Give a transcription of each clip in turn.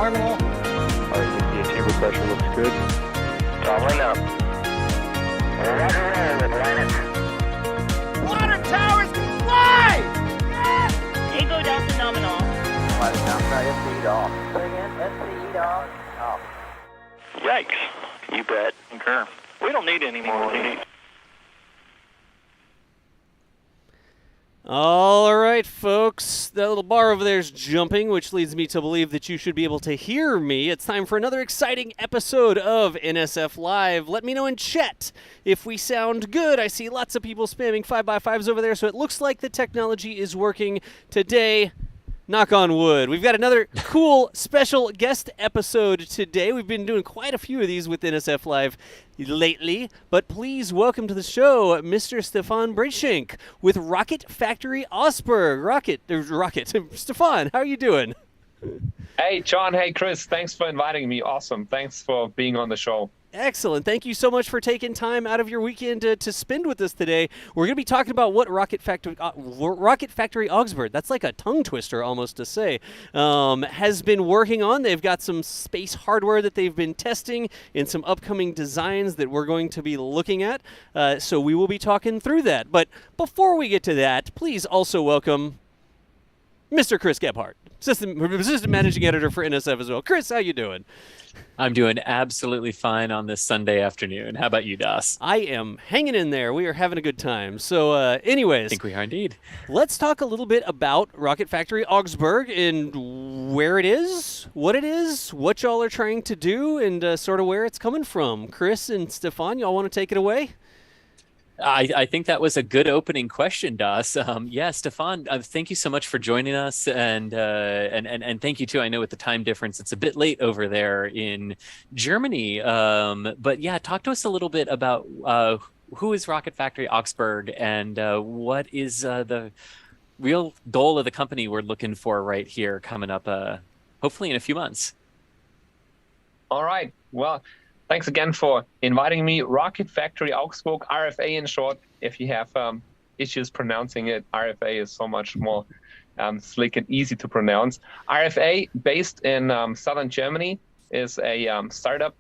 normal. Chamber pressure looks good. Doubling up. Roger, roll, Atlantis. Water towers can fly! Yes! Tango Delta nominal. Flight downside, SCE off. Bring in, SCE off. Yikes. You bet. Concur. We don't need any more heat. All right, folks. That little bar over there is jumping, which leads me to believe that you should be able to hear me. It's time for another exciting episode of NSF Live. Let me know in chat if we sound good. I see lots of people spamming 5x5s over there, so it looks like the technology is working today. Knock on wood. We've got another cool special guest episode today. We've been doing quite a few of these with NSF Live lately, but please welcome to the show Mr. Stefan Brieschenk with Rocket Factory Augsburg. Rocket. Stefan, how are you doing? Hey, John. Hey, Chris. Thanks for inviting me. Awesome. Thanks for being on the show. Excellent. Thank you so much for taking time out of your weekend to spend with us today. We're going to be talking about what Rocket Factory Augsburg, that's like a tongue twister almost to say, has been working on. They've got some space hardware that they've been testing and some upcoming designs that we're going to be looking at. So we will be talking through that. But before we get to that, please also welcome Mr. Chris Gebhardt, Assistant Managing Editor for NSF as well. Chris, how you doing? I'm doing absolutely fine on this Sunday afternoon. How about you, Das? I am hanging in there. We are having a good time. So anyways, I think we are indeed. Let's talk a little bit about Rocket Factory Augsburg and where it is, what y'all are trying to do, and sort of where it's coming from. Chris and Stefan, y'all want to take it away? I think that was a good opening question, Das. Yeah, Stefan, thank you so much for joining us, and thank you too. I know with the time difference, it's a bit late over there in Germany. But yeah, talk to us a little bit about who is Rocket Factory Augsburg, and what is the real goal of the company we're looking for right here coming up, hopefully in a few months. All right. Well, thanks again for inviting me. Rocket Factory Augsburg, RFA in short. If you have issues pronouncing it, RFA is so much more slick and easy to pronounce. RFA, based in southern Germany, is a startup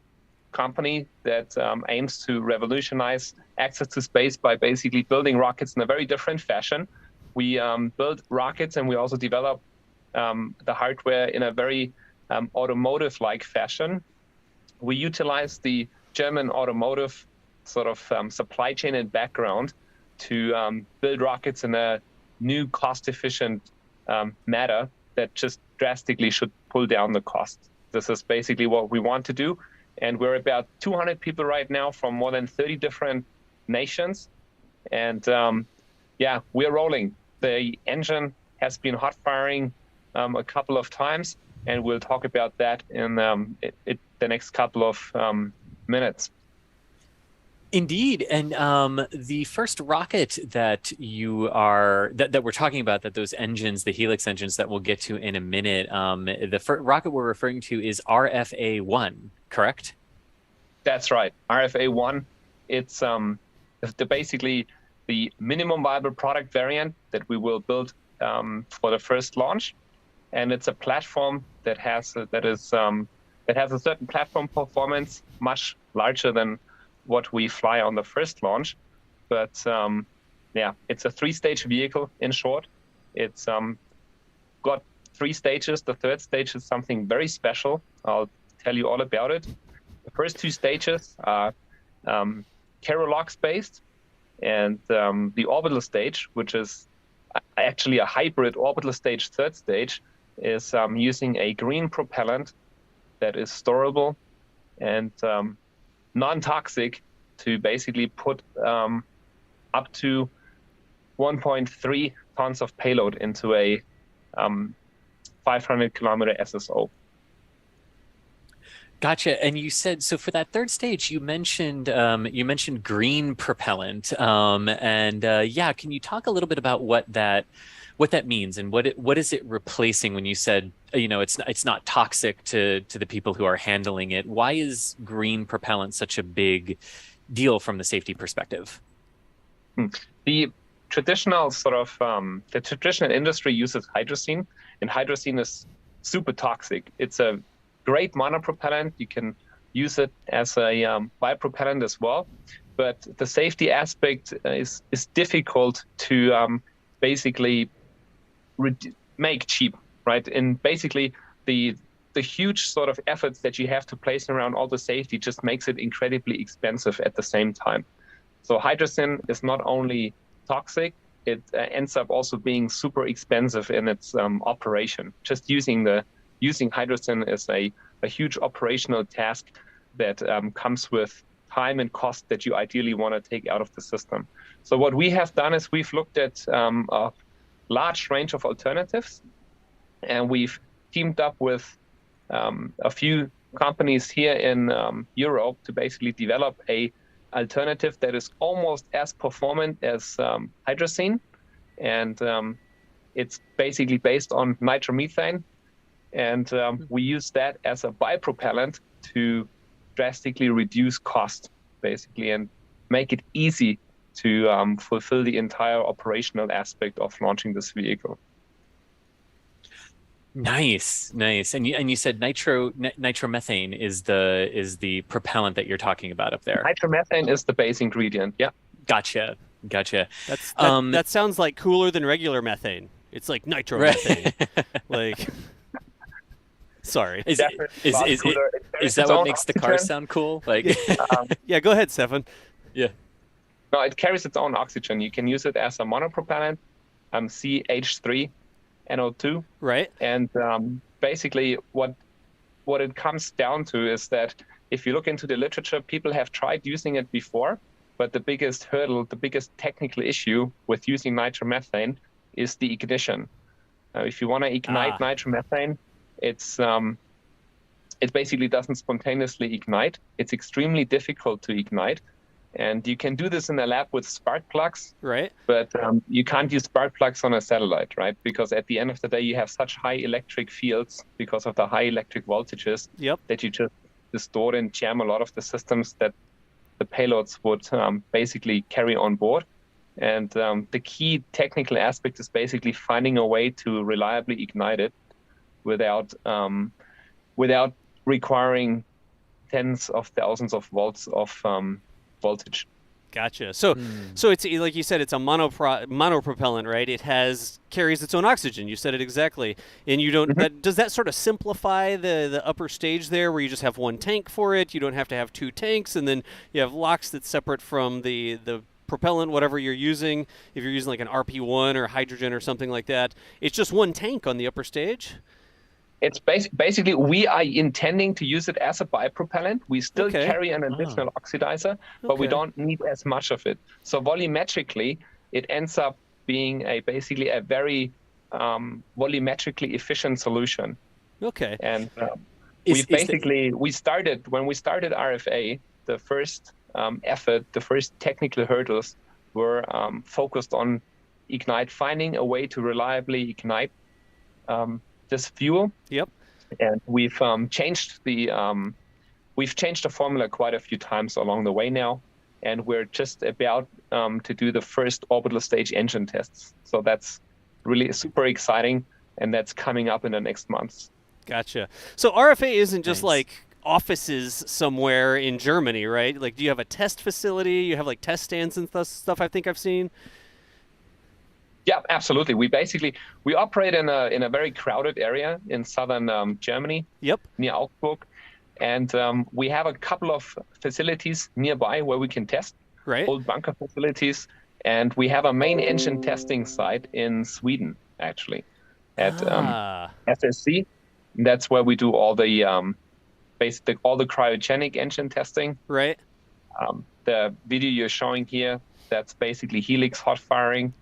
company that aims to revolutionize access to space by basically building rockets in a very different fashion. We build rockets and we also develop the hardware in a very automotive-like fashion. We utilize the German automotive sort of supply chain and background to build rockets in a new cost-efficient manner that just drastically should pull down the cost. This is basically what we want to do. And we're about 200 people right now from more than 30 different nations. And yeah, we're rolling. The engine has been hot firing a couple of times, and we'll talk about that in the next couple of minutes. Indeed, and the first rocket that that we're talking about, that those engines, the Helix engines that we'll get to in a minute, the rocket we're referring to is RFA-ONE, correct? That's right, RFA-ONE. It's basically the minimum viable product variant that we will build for the first launch, and it's a platform that has a certain platform performance much larger than what we fly on the first launch. But yeah, it's a three-stage vehicle in short. It's got 3 stages. The third stage is something very special. I'll tell you all about it. The first 2 stages are Kerbal based, and the orbital stage, which is actually a hybrid orbital stage, third stage, is using a green propellant that is storable and non-toxic to basically put up to 1.3 tons of payload into a 500-kilometer SSO. Gotcha. And you said, so for that third stage, you mentioned green propellant, yeah, can you talk a little bit about what that means and what is it replacing when you said, it's not toxic to the people who are handling it? Why is green propellant such a big deal from the safety perspective? The traditional traditional industry uses hydrazine, and hydrazine is super toxic. It's a great monopropellant. You can use it as a bipropellant as well. But the safety aspect is difficult to basically make cheap, right? And basically the huge sort of efforts that you have to place around all the safety just makes it incredibly expensive at the same time. So hydrogen is not only toxic, it ends up also being super expensive in its operation. Just using hydrogen is a huge operational task that comes with time and cost that you ideally want to take out of the system. So what we have done is we've looked at a large range of alternatives, and we've teamed up with a few companies here in Europe to basically develop a alternative that is almost as performant as hydrazine, and it's basically based on nitromethane, and we use that as a bipropellant to drastically reduce cost, basically, and make it easy to fulfill the entire operational aspect of launching this vehicle. Nice. And you said nitromethane is the propellant that you're talking about up there. Nitromethane is the base ingredient. Yeah. Gotcha. That sounds like cooler than regular methane. It's like nitromethane. Right. Like, sorry. Is that what makes the car sound cool? Like, yeah. Go ahead, Stefan. Yeah. No, it carries its own oxygen. You can use it as a monopropellant, CH3NO2. Right. And basically, what it comes down to is that if you look into the literature, people have tried using it before, but the biggest hurdle, the biggest technical issue with using nitromethane is the ignition. If you want to ignite nitromethane, it basically doesn't spontaneously ignite. It's extremely difficult to ignite. And you can do this in a lab with spark plugs, right? But you can't use spark plugs on a satellite, right? Because at the end of the day, you have such high electric fields because of the high electric voltages that you just distort and jam a lot of the systems that the payloads would basically carry on board. And the key technical aspect is basically finding a way to reliably ignite it without requiring tens of thousands of volts of voltage. Gotcha. So it's like you said, it's a monopropellant, right? It carries its own oxygen. You said it exactly. And you don't. Does that sort of simplify the upper stage there, where you just have one tank for it? You don't have to have two tanks, and then you have LOX that's separate from the propellant, whatever you're using. If you're using like an RP-1 or hydrogen or something like that, it's just one tank on the upper stage. It's basically, we are intending to use it as a bipropellant. We still carry an additional oxidizer, but we don't need as much of it. So volumetrically, it ends up being basically a very volumetrically efficient solution. Okay. And when we started RFA, the first effort, the first technical hurdles were focused on finding a way to reliably ignite this fuel. Yep. And we've changed the formula quite a few times along the way now, and we're just about to do the first orbital stage engine tests. So that's really super exciting, and that's coming up in the next months. Gotcha. So RFA isn't just like offices somewhere in Germany, right? Like, do you have a test facility? You have like test stands and stuff I think I've seen. Yeah, absolutely. We operate in a very crowded area in southern Germany, near Augsburg, and we have a couple of facilities nearby where we can test, old bunker facilities, and we have a main engine testing site in Sweden, actually, at SSC. That's where we do all the all the cryogenic engine testing. Right. The video you're showing here, that's basically Helix hot firing.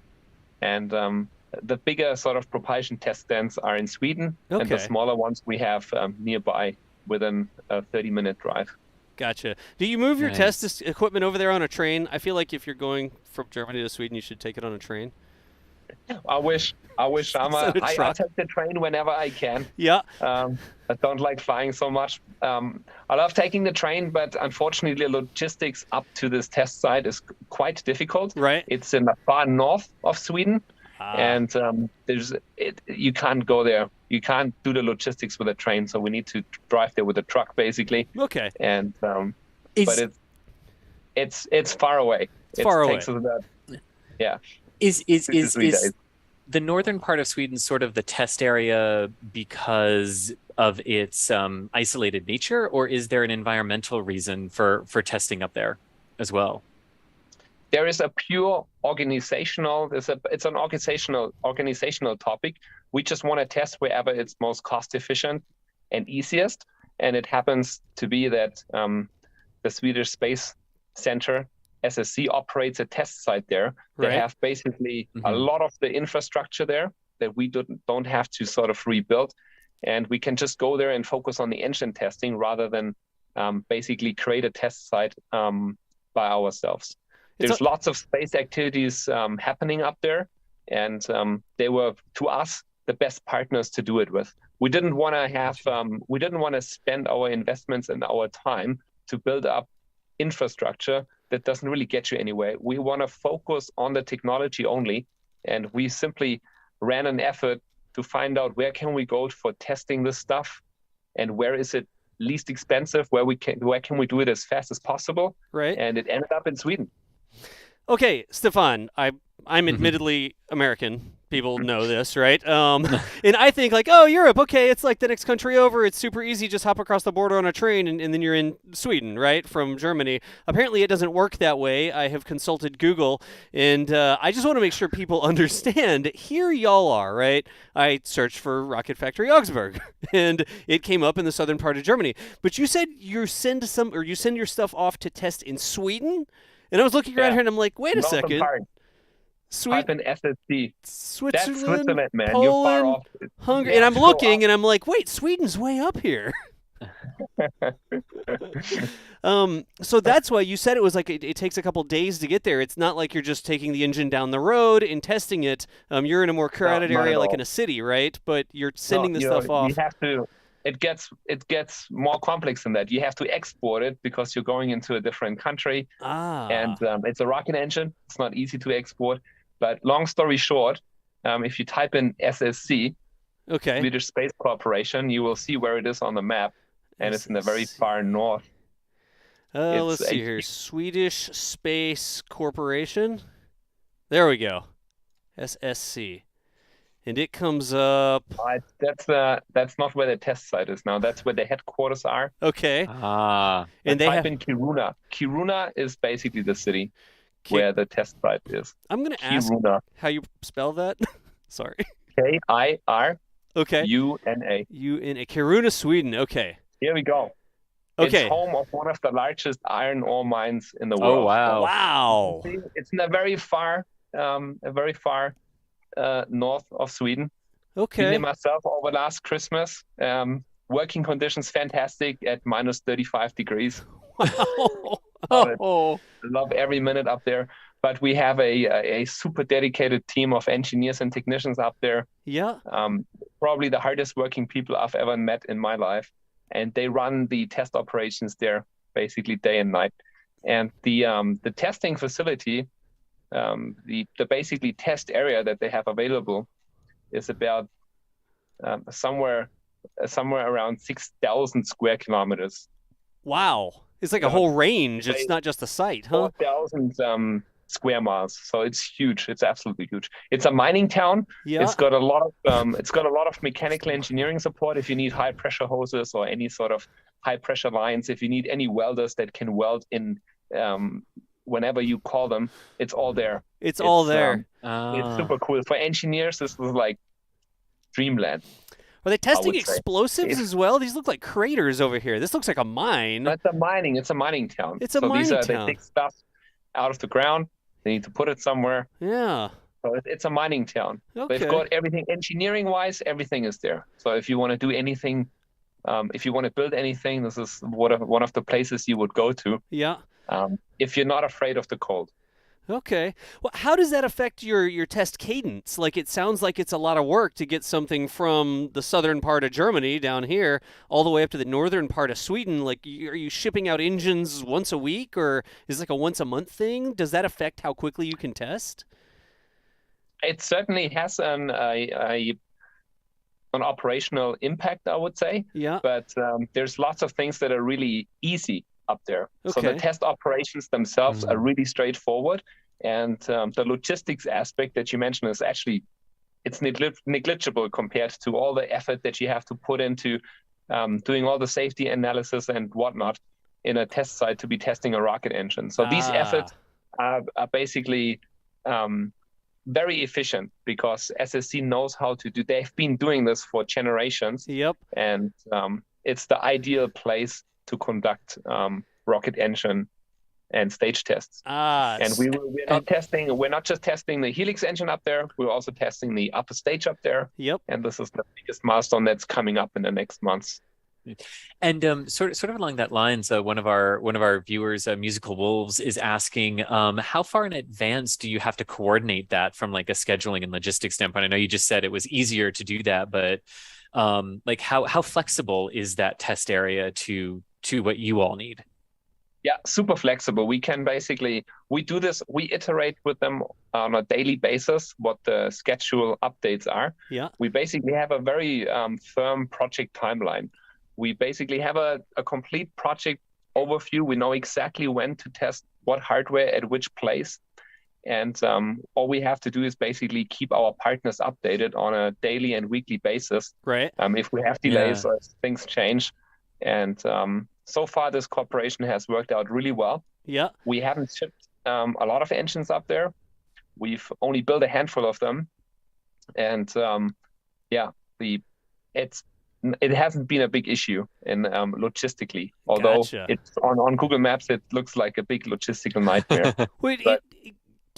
And the bigger sort of propulsion test stands are in Sweden, and the smaller ones we have nearby within a 30-minute drive. Gotcha. Do you move your test equipment over there on a train? I feel like if you're going from Germany to Sweden, you should take it on a train. I wish. I take the train whenever I can. Yeah. I don't like flying so much. I love taking the train, but unfortunately, logistics up to this test site is quite difficult. Right. It's in the far north of Sweden, And you can't go there. You can't do the logistics with a train, so we need to drive there with a truck, basically. Okay. And but it's far away. It's far away. Takes us about, yeah. Is 3 days. the northern part of Sweden sort of the test area because of its isolated nature, or is there an environmental reason for testing up there as well? There is a pure organizational. It's an organizational topic. We just want to test wherever it's most cost efficient and easiest. And it happens to be that the Swedish Space Center, SSC, operates a test site there. Right. They have basically a lot of the infrastructure there that we don't have to sort of rebuild. And we can just go there and focus on the engine testing rather than basically create a test site by ourselves. There's lots of space activities happening up there, and they were, to us, the best partners to do it with. We didn't want to spend our investments and our time to build up infrastructure that doesn't really get you anywhere. We want to focus on the technology only, and we simply ran an effort to find out where can we go for testing this stuff, and where is it least expensive, where can we do it as fast as possible. Right. And it ended up in Sweden. Okay, Stefan, I'm admittedly American. People know this, right? And I think like, oh, Europe, okay, it's like the next country over. It's super easy. Just hop across the border on a train and then you're in Sweden, right, from Germany. Apparently, it doesn't work that way. I have consulted Google, and I just want to make sure people understand. Here y'all are, right? I searched for Rocket Factory Augsburg, and it came up in the southern part of Germany. But you said you send your stuff off to test in Sweden? And I was looking around here, and I'm like, wait a second. Type in SSC. Switzerland, that's Switzerland, man. Poland, You're far off. Hungary, and I'm looking, and I'm like, wait, Sweden's way up here. So that's why you said it was like it takes a couple days to get there. It's not like you're just taking the engine down the road and testing it. You're in a more crowded area, like in a city, right? But you're sending the stuff off. You have to. It gets more complex than that. You have to export it because you're going into a different country, and it's a rocket engine. It's not easy to export. But long story short, if you type in SSC, Swedish Space Corporation, you will see where it is on the map, and it's in the very far north. Let's see here. Swedish Space Corporation. There we go. SSC. And it comes up. That's not where the test site is now. That's where the headquarters are. Okay. And they type in Kiruna. Kiruna is basically the city where the test site is. I'm going to ask how you spell that. Sorry. K-I-R. Okay. U-N-A. U-N-A. Kiruna, Sweden. Okay. Here we go. Okay. It's home of one of the largest iron ore mines in the world. Oh wow! Wow. It's in a very far north of Sweden. Okay. Me and myself over last Christmas. Working conditions fantastic at minus 35 degrees. Wow. Love every minute up there. But we have a super dedicated team of engineers and technicians up there. Yeah. Probably the hardest working people I've ever met in my life. And they run the test operations there basically day and night. And the testing facility, the basically test area that they have available is about somewhere around 6,000 square kilometers. Wow. It's like a whole range. It's not just a site, huh? 4,000 square miles. So it's huge. It's absolutely huge. It's a mining town. Yeah. It's got a lot of mechanical engineering support if you need high pressure hoses or any sort of high pressure lines. If you need any welders that can weld in whenever you call them, it's all there. It's all there. It's super cool. For engineers, this was like dreamland. Are they testing explosives as well? These look like craters over here. This looks like a mine. It's a mining town. It's a mining town. They take stuff out of the ground. They need to put it somewhere. Yeah. So it's a mining town. Okay. They've got everything engineering-wise. Everything is there. So if you want to do anything, if you want to build anything, this is one of the places you would go to. Yeah. If you're not afraid of the cold. Okay. Well, how does that affect your test cadence? Like, it sounds like it's a lot of work to get something from the southern part of Germany down here all the way up to the northern part of Sweden. Like, are you shipping out engines once a week, or is it like a once a month thing? Does that affect how quickly you can test? It certainly has an operational impact, I would say. Yeah. But there's lots of things that are really easy up there. So the Okay. test operations themselves are really straightforward. And the logistics aspect that you mentioned is actually, it's negligible compared to all the effort that you have to put into doing all the safety analysis and whatnot in a test site to be testing a rocket engine. So these efforts are basically very efficient because SSC knows how to do. They've been doing this for generations. Yep. And it's the ideal place to conduct rocket engine and stage tests. And we're not just testing the Helix engine up there, we're also testing the upper stage up there. Yep. And this is the biggest milestone that's coming up in the next months. And sort of along that lines, one of our viewers, Musical Wolves, is asking, how far in advance do you have to coordinate that from like a scheduling and logistics standpoint? I know you just said it was easier to do that, but like how flexible is that test area to what you all need? Yeah, super flexible. We do this, we iterate with them on a daily basis what the schedule updates are. Yeah. We basically have a very firm project timeline. We basically have a complete project overview. We know exactly when to test what hardware at which place. And all we have to do is basically keep our partners updated on a daily and weekly basis. Right. If we have delays or things change. And so far, this cooperation has worked out really well. Yeah. We haven't shipped a lot of engines up there. We've only built a handful of them. And it hasn't been a big issue in logistically, although it's on Google Maps, it looks like a big logistical nightmare. Wait,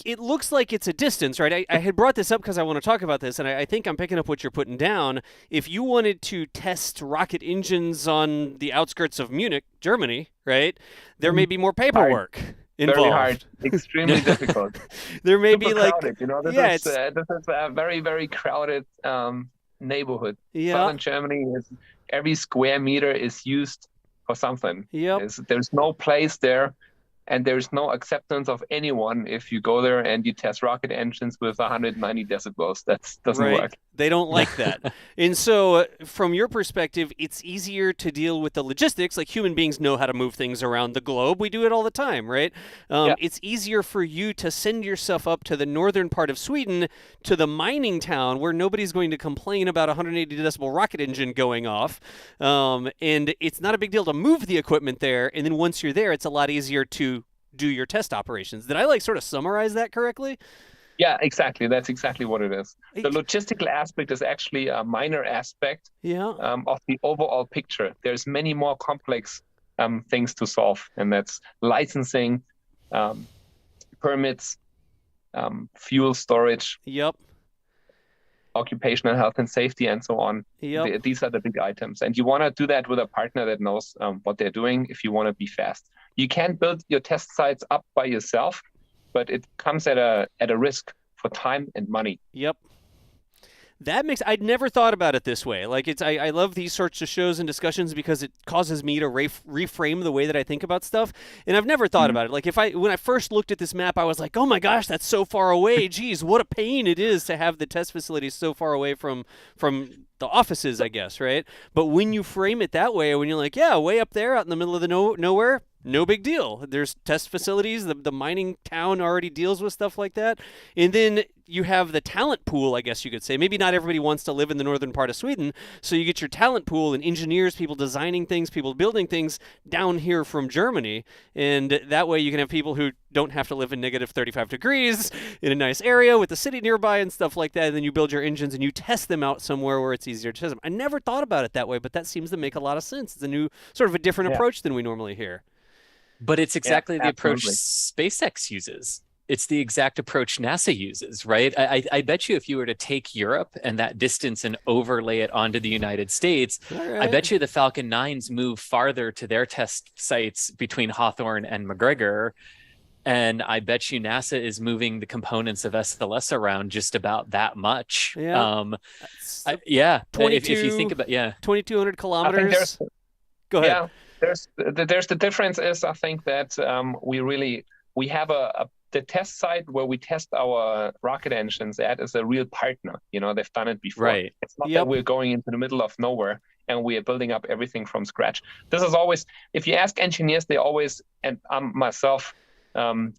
it looks like it's a distance, right? I had brought this up because I want to talk about this, and I think I'm picking up what you're putting down. If you wanted to test rocket engines on the outskirts of Munich, Germany, right, there may be more paperwork involved. Very hard, extremely difficult. There may Super be like, crowded, this is a very, very crowded neighborhood. Yeah. Southern Germany every square meter is used for something. Yep. There's no place there, and there's no acceptance of anyone if you go there and you test rocket engines with 190 decibels. That doesn't work. They don't like that. And so from your perspective, it's easier to deal with the logistics. Like human beings know how to move things around the globe. We do it all the time, right? It's easier for you to send yourself up to the northern part of Sweden, to the mining town where nobody's going to complain about a 180 decibel rocket engine going off. And it's not a big deal to move the equipment there. And then once you're there, it's a lot easier to do your test operations. Did I sort of summarize that correctly? Yeah, exactly. That's exactly what it is. The logistical aspect is actually a minor aspect of the overall picture. There's many more complex things to solve, and that's licensing, permits, fuel storage, occupational health and safety, and so on. These are the big items. And you want to do that with a partner that knows what they're doing if you want to be fast. You can't build your test sites up by yourself, but it comes at a risk for time and money. Yep. I'd never thought about it this way. I love these sorts of shows and discussions because it causes me to reframe the way that I think about stuff. And I've never thought about it. When I first looked at this map, I was like, oh my gosh, that's so far away. Geez, what a pain it is to have the test facilities so far away from the offices, I guess, right? But when you frame it that way, when you're like, yeah, way up there out in the middle of the nowhere, no big deal. There's test facilities. The mining town already deals with stuff like that. And then you have the talent pool, I guess you could say. Maybe not everybody wants to live in the northern part of Sweden, so you get your talent pool and engineers, people designing things, people building things down here from Germany. And that way you can have people who don't have to live in negative 35 degrees in a nice area with the city nearby and stuff like that. And then you build your engines and you test them out somewhere where it's easier to test them. I never thought about it that way, but that seems to make a lot of sense. It's a new, sort of a different approach than we normally hear. But it's exactly the approach SpaceX uses. It's the exact approach NASA uses, right? I bet you if you were to take Europe and that distance and overlay it onto the United States, I bet you the Falcon 9s move farther to their test sites between Hawthorne and McGregor. And I bet you NASA is moving the components of SLS around just about that much. Yeah. If you think about 2,200 kilometers. Go ahead. Yeah. There's the difference is, I think, that we have a the test site where we test our rocket engines at is a real partner. They've done it before. Right. It's not Yep. that we're going into the middle of nowhere and we are building up everything from scratch. This is always, if you ask engineers, they always, and I'm myself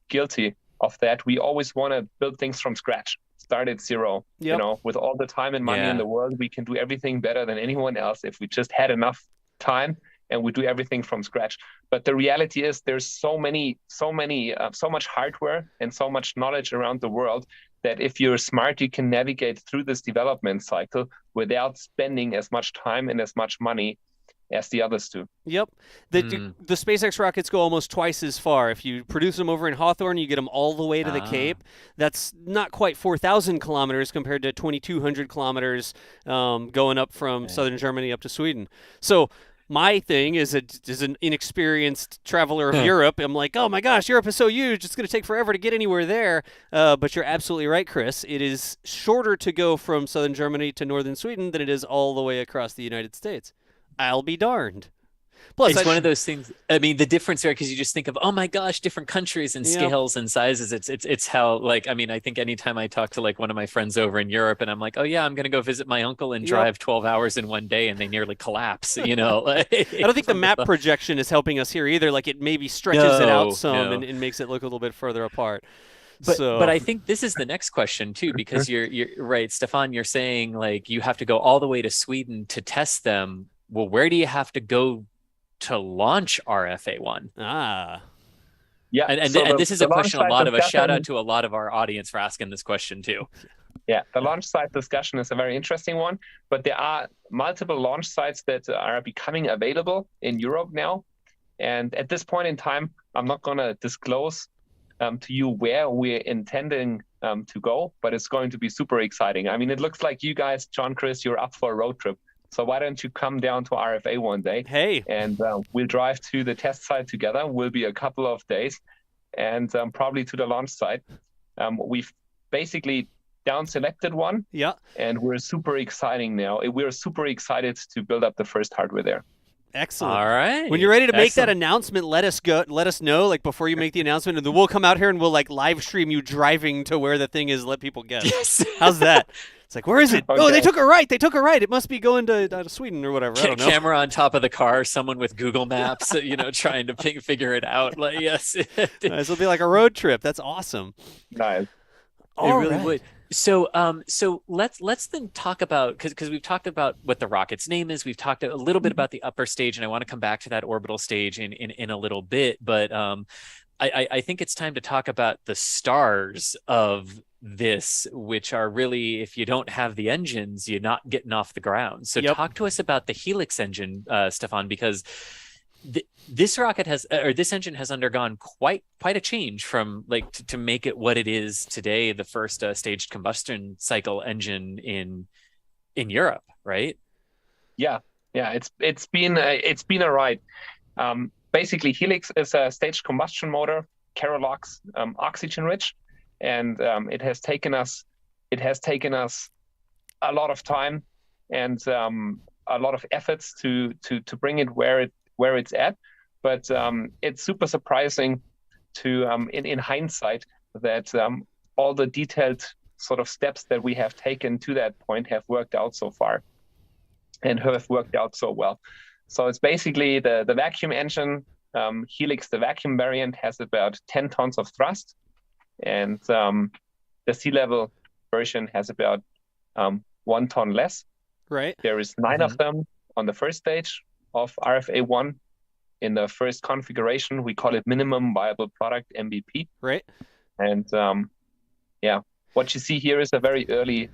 guilty of that, we always want to build things from scratch, start at zero. Yep. With all the time and money in the world, we can do everything better than anyone else if we just had enough time and we do everything from scratch. But the reality is there's so much hardware and so much knowledge around the world that if you're smart, you can navigate through this development cycle without spending as much time and as much money as the others do. Yep. The SpaceX rockets go almost twice as far. If you produce them over in Hawthorne, you get them all the way to the Cape. That's not quite 4,000 kilometers compared to 2,200 kilometers going up from southern Germany up to Sweden. So my thing as an inexperienced traveler of Europe, I'm like, oh my gosh, Europe is so huge. It's going to take forever to get anywhere there. But you're absolutely right, Chris. It is shorter to go from southern Germany to northern Sweden than it is all the way across the United States. I'll be darned. Plus, it's one of those things. I mean, the difference there, because you just think of, oh my gosh, different countries and scales and sizes. It's how, like, I mean, I think anytime I talk to like one of my friends over in Europe and I'm like, oh yeah, I'm going to go visit my uncle and drive 12 hours in one day, and they nearly collapse, I don't think the map projection is helping us here either. Like, it maybe stretches it out some and makes it look a little bit further apart. But I think this is the next question too, because you're right, Stefan, you're saying like you have to go all the way to Sweden to test them. Well, where do you have to go to launch RFA-ONE? Yeah, and this is a question a shout out to a lot of our audience for asking this question too. Yeah, the launch site discussion is a very interesting one, but there are multiple launch sites that are becoming available in Europe now. And at this point in time, I'm not going to disclose to you where we're intending to go, but it's going to be super exciting. I mean, it looks like you guys, John, Chris, you're up for a road trip. So why don't you come down to RFA one day? Hey. And we'll drive to the test site together. We'll be a couple of days and probably to the launch site. We've basically down-selected one. Yeah. And we're super exciting now. We're super excited to build up the first hardware there. Excellent. All right. When you're ready to make that announcement, let us know, like, before you make the announcement, and then we'll come out here and we'll like live stream you driving to where the thing is, let people guess. Yes. How's that? It's like, where is it? Okay. Oh, they took a right. It must be going to Sweden or whatever. I don't know. Camera on top of the car, someone with Google Maps, trying to figure it out. Like, yes. This will be like a road trip. That's awesome. Nice. It really would. So let's then talk about, because we've talked about what the rocket's name is. We've talked a little bit about the upper stage, and I want to come back to that orbital stage in a little bit. But I think it's time to talk about the stars of this, which are really, if you don't have the engines, you're not getting off the ground. So talk to us about the Helix engine, Stefan, because this rocket this engine has undergone quite a change from to make it what it is today, the first staged combustion cycle engine in Europe, right? Yeah, it's been a ride. Basically, Helix is a staged combustion motor, Kerolox, oxygen rich, and it has taken us a lot of time and a lot of efforts to bring it where it's at, but it's super surprising to in hindsight that all the detailed sort of steps that we have taken to that point have worked out so far and have worked out so well. So it's basically the vacuum engine. Helix, the vacuum variant, has about 10 tons of thrust, and the sea level version has about 1 ton less. Right. There is 9 of them on the first stage of RFA-ONE. In the first configuration, we call it minimum viable product, MVP. Right. And what you see here is a very early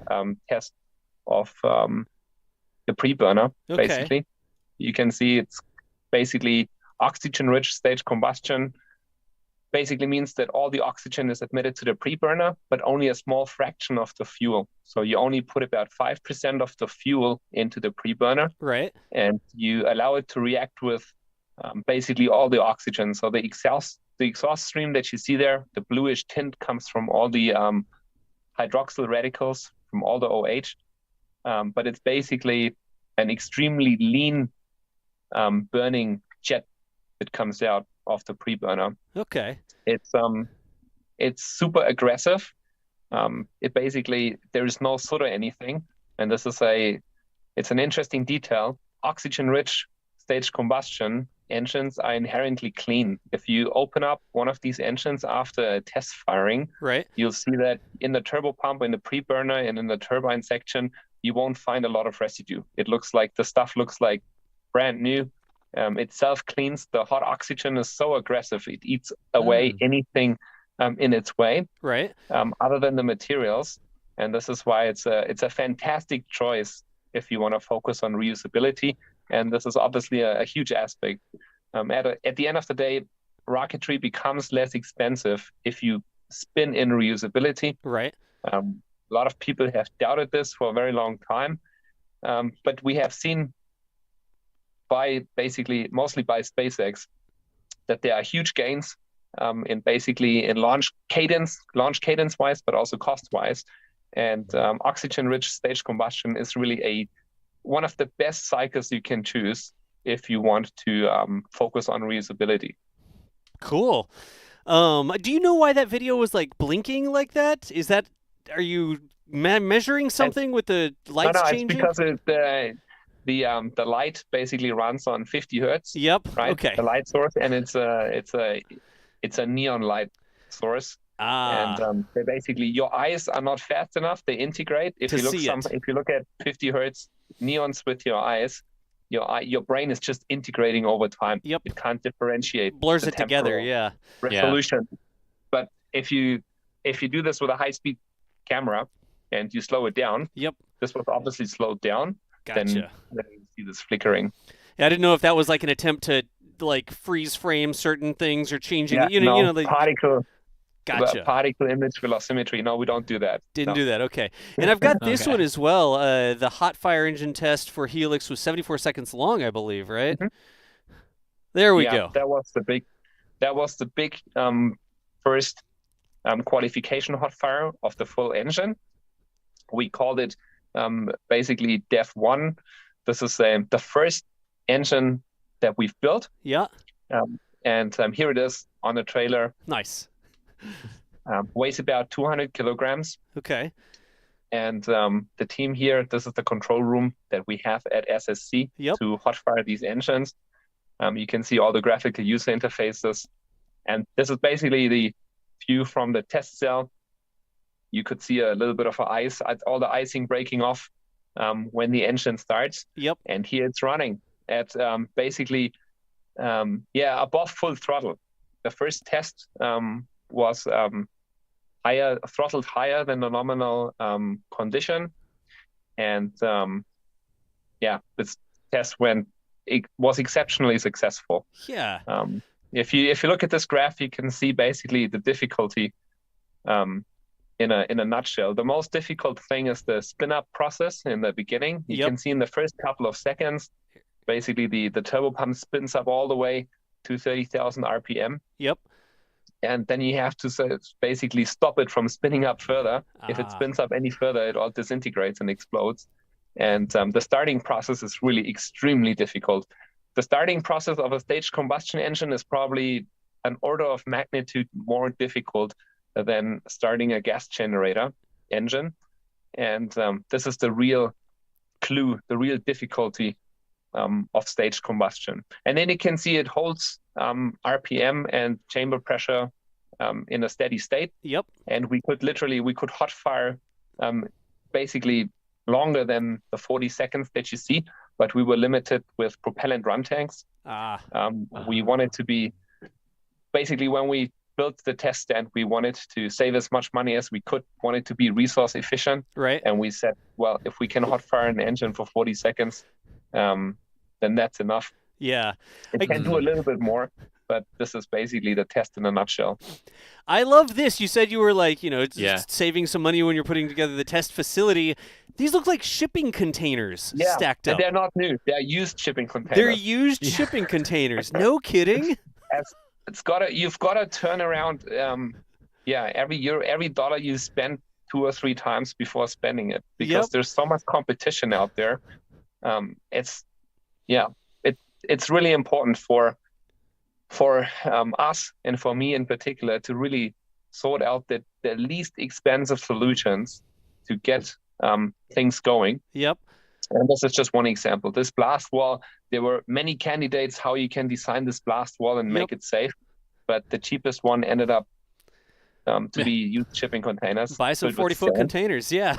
test of the pre-burner. Basically, you can see it's basically oxygen-rich stage combustion. Basically means that all the oxygen is admitted to the pre-burner, but only a small fraction of the fuel. So you only put about 5% of the fuel into the pre-burner, right? And you allow it to react with basically all the oxygen. So the exhaust stream that you see there, the bluish tint, comes from all the hydroxyl radicals from all the OH, but it's basically an extremely lean burning jet that comes out of the pre-burner. Okay. It's It's super aggressive. It basically, there is no soot or anything. And this is it's an interesting detail. Oxygen-rich stage combustion engines are inherently clean. If you open up one of these engines after a test firing, Right. you'll see that in the turbo pump, in the pre-burner, and in the turbine section, you won't find a lot of residue. The stuff looks like brand new. It self-cleans. The hot oxygen is so aggressive, it eats away anything in its way, Right. other than the materials. And this is why it's a fantastic choice if you want to focus on reusability. And this is obviously a huge aspect. At the end of the day, rocketry becomes less expensive if you spin in reusability. Right. A lot of people have doubted this for a very long time. But we have seen mostly by SpaceX, that there are huge gains in launch cadence wise, but also cost wise. And oxygen-rich stage combustion is really one of the best cycles you can choose if you want to focus on reusability. Cool. Do you know why that video was like blinking like that? Are you measuring something with the lights changing? It's because the light basically runs on 50 hertz. Yep. Right. Okay. The light source, and it's a neon light source. And they basically, your eyes are not fast enough. They integrate. If you look at 50 hertz neons with your eyes, your brain is just integrating over time. Yep. It can't differentiate. Blurs it together. Yeah. Resolution. Yeah. But if you do this with a high-speed camera and you slow it down, yep, this was obviously slowed down. Gotcha. Then you see this flickering. Yeah, I didn't know if that was like an attempt to like freeze frame certain things or changing. Particle. Gotcha. Particle image velocimetry. No, we don't do that. Didn't do that. Okay. And I've got this one as well. The hot fire engine test for Helix was 74 seconds long, I believe, right? Mm-hmm. There we go. That was the big first qualification hot fire of the full engine. We called it basically Dev 1. This is the first engine that we've built. Yeah. And here it is on the trailer. Nice. Weighs about 200 kilograms. Okay. And the team here, this is the control room that we have at SSC to hot fire these engines. You can see all the graphical user interfaces. And this is basically the view from the test cell. You could see a little bit of ice, all the icing breaking off when the engine starts. Yep. And here it's running at basically, above full throttle. The first test was throttled higher than the nominal condition. And this test was exceptionally successful. Yeah. If you look at this graph, you can see basically the difficulty in a nutshell. The most difficult thing is the spin-up process in the beginning. You can see in the first couple of seconds, basically the turbo pump spins up all the way to 30,000 RPM. Yep. And then you have to basically stop it from spinning up further. If it spins up any further, it all disintegrates and explodes. And the starting process is really extremely difficult. The starting process of a staged combustion engine is probably an order of magnitude more difficult than starting a gas generator engine. And this is the real clue, the real difficulty of staged combustion. And then you can see it holds RPM and chamber pressure in a steady state. Yep. And we could hot fire basically longer than the 40 seconds that you see, but we were limited with propellant run tanks. We wanted to be, basically when we built the test stand, we wanted to save as much money as we could, wanted to be resource efficient. Right. And we said, well, if we can hot fire an engine for 40 seconds, then that's enough. Yeah. It can do a little bit more, but this is basically the test in a nutshell. I love this. You said you were like, saving some money when you're putting together the test facility. These look like shipping containers stacked up. And they're not new. They're used shipping containers. They're used shipping containers. No kidding. You've got to turn around. Every dollar you spend 2 or 3 times before spending it, because there's so much competition out there. It's really important for us and for me in particular to really sort out the least expensive solutions to get things going. Yep. And this is just one example. This blast wall, there were many candidates how you can design this blast wall and make it safe, but the cheapest one ended up to be used shipping containers. Buy some 40-foot containers, yeah.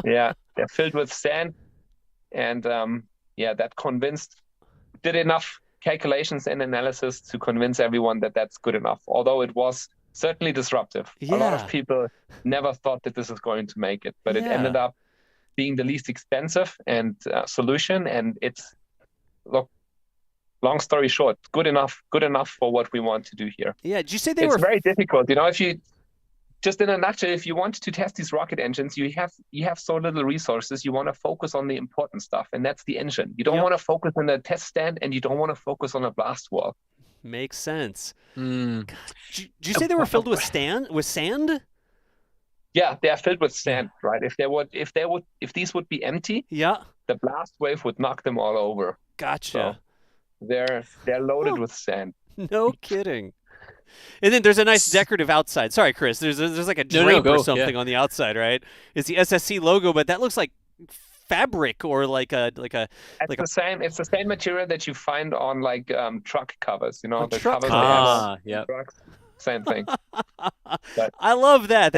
Yeah, they're filled with sand, and that did enough calculations and analysis to convince everyone that that's good enough, although it was certainly disruptive. A lot of people never thought that this is going to make it, but it ended up being the least expensive and solution, and it's, look, long story short, good enough for what we want to do here. Yeah, did you say it's very difficult, if you just in a nutshell, if you want to test these rocket engines, you have so little resources. You want to focus on the important stuff, and that's the engine. You don't want to focus on the test stand, and you don't want to focus on a blast wall. Makes sense. God, did you say they were filled with sand? Yeah, they are filled with sand, right? If these would be empty, the blast wave would knock them all over. Gotcha. So they're loaded with sand. No kidding. And then there's a nice decorative outside. Sorry, Chris. There's like a drape or something on the outside, right? It's the SSC logo, but that looks like fabric or like a. It's the same material that you find on like truck covers. The truck covers. Yeah. Same thing. I love that.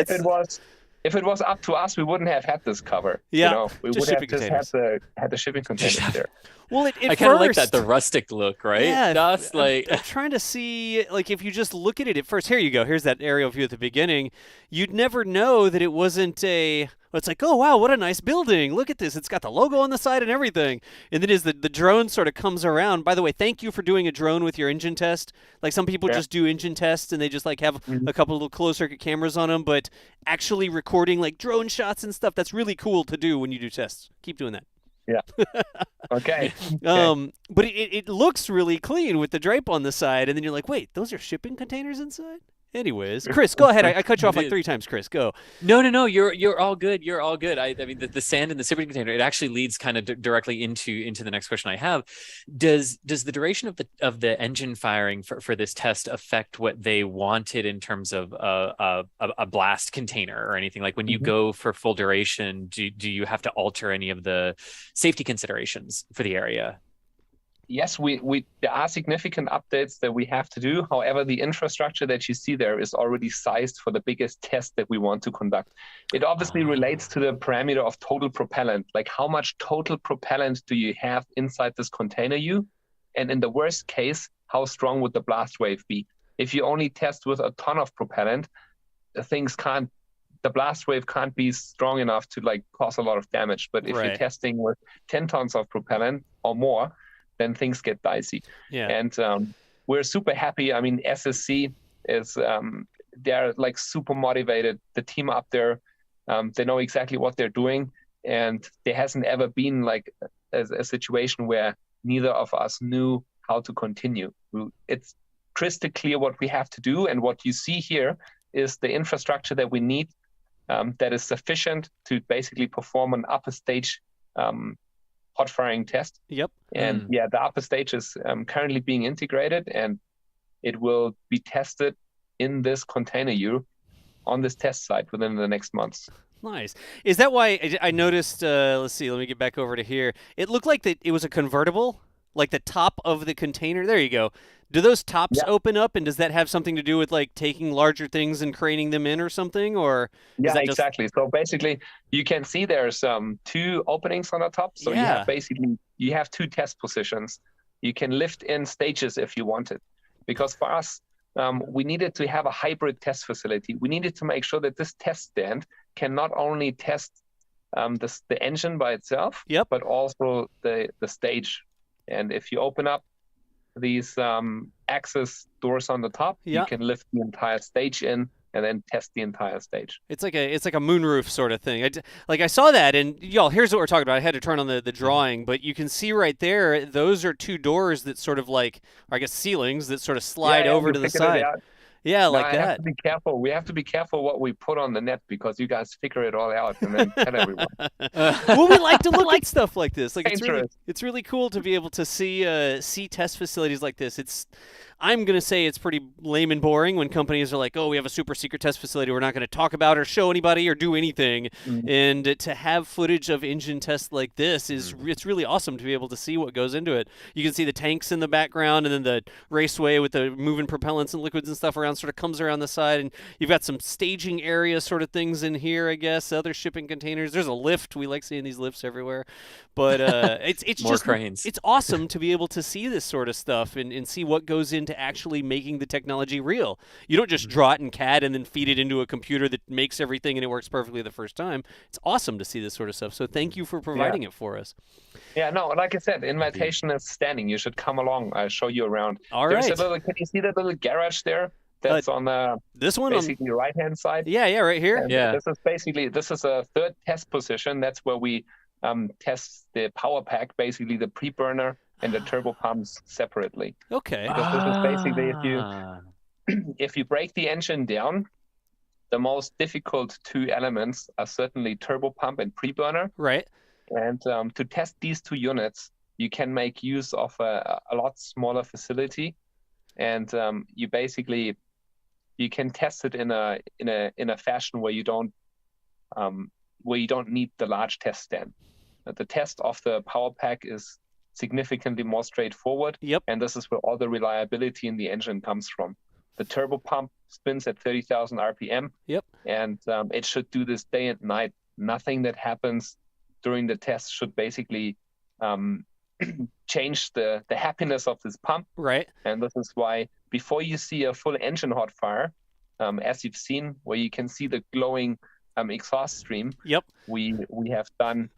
If it was up to us, we wouldn't have had this cover. Yeah, we would have just had the shipping containers there. Well, I kind of like that, the rustic look, right? Yeah, I'm trying to see, like, if you just look at it at first. Here you go. Here's that aerial view at the beginning. You'd never know that it wasn't it's like, oh, wow, what a nice building. Look at this. It's got the logo on the side and everything. And then as the drone sort of comes around, by the way, thank you for doing a drone with your engine test. Like some people just do engine tests and they just like have a couple of little closed circuit cameras on them, but actually recording like drone shots and stuff, that's really cool to do when you do tests. Keep doing that. Yeah. Okay. But it looks really clean with the drape on the side, and then you're like, wait, those are shipping containers inside? Anyways, Chris, go ahead. I cut you off like 3 times. Chris, go. No. You're all good. You're all good. I mean, the sand in the shipping container, it actually leads kind of directly into the next question I have. Does the duration of the engine firing for this test affect what they wanted in terms of a blast container or anything? Like when you go for full duration, do you have to alter any of the safety considerations for the area? Yes, there are significant updates that we have to do. However, the infrastructure that you see there is already sized for the biggest test that we want to conduct. It obviously relates to the parameter of total propellant, like how much total propellant do you have inside this container U? And in the worst case, how strong would the blast wave be? If you only test with a ton of propellant, the blast wave can't be strong enough to like cause a lot of damage. But if you're testing with 10 tons of propellant or more, then things get dicey. Yeah. And we're super happy. I mean, SSC is, they're like super motivated. The team up there, they know exactly what they're doing. And there hasn't ever been like a situation where neither of us knew how to continue. It's crystal clear what we have to do. And what you see here is the infrastructure that we need that is sufficient to basically perform an upper stage hot firing test. Yep. And the upper stage is currently being integrated, and it will be tested in this container U on this test site within the next months. Nice. Is that why I noticed, let's see, let me get back over to here. It looked like that it was a convertible, like the top of the container. There you go. Do those tops open up, and does that have something to do with like taking larger things and craning them in or something? Or exactly. So basically, you can see there's 2 openings on the top. So you have 2 test positions. You can lift in stages if you wanted, because for us, we needed to have a hybrid test facility. We needed to make sure that this test stand can not only test the engine by itself, but also the stage. And if you open up these access doors on the top, you can lift the entire stage in and then test the entire stage. It's like a moonroof sort of thing. I saw that, and y'all, here's what we're talking about. I had to turn on the drawing, but you can see right there, those are 2 doors that sort of like, or I guess ceilings that sort of slide over to the side. Yeah, Now like I have that. to be careful. We have to be careful what we put on the net because you guys figure it all out and then tell everyone. Well, we like to look at stuff like this. Like Dangerous. it's really cool to be able to see test facilities like this. I'm gonna say it's pretty lame and boring when companies are like, oh, we have a super secret test facility we're not going to talk about or show anybody or do anything. And to have footage of engine tests like this it's really awesome to be able to see what goes into it. You can see the tanks in the background, and then the raceway with the moving propellants and liquids and stuff around sort of comes around the side, and you've got some staging area sort of things in here, I guess, other shipping containers. There's a lift. We like seeing these lifts everywhere. But it's More just cranes. It's awesome to be able to see this sort of stuff and see what goes into actually making the technology real. You don't just draw it in CAD and then feed it into a computer that makes everything and it works perfectly the first time. It's awesome to see this sort of stuff. So thank you for providing it for us. Yeah, no, like I said, invitation is standing. You should come along. I'll show you around. All There's right. can you see that little garage there? That's on the this one basically right-hand side. Yeah, right here. And Yeah. This is a third test position. That's where we test the power pack, basically the pre-burner and the turbo pumps separately. Okay. Because this is basically if you break the engine down, the most difficult two elements are certainly turbo pump and pre-burner. Right. And to test these two units, you can make use of a lot smaller facility, and you can test it in a fashion where you don't need the large test stand. The test of the power pack is significantly more straightforward. Yep. And this is where all the reliability in the engine comes from. The turbo pump spins at 30,000 RPM. Yep. And it should do this day and night. Nothing that happens during the test should basically change the happiness of this pump. Right. And this is why before you see a full engine hot fire, as you've seen, where you can see the glowing exhaust stream, Yep. we have done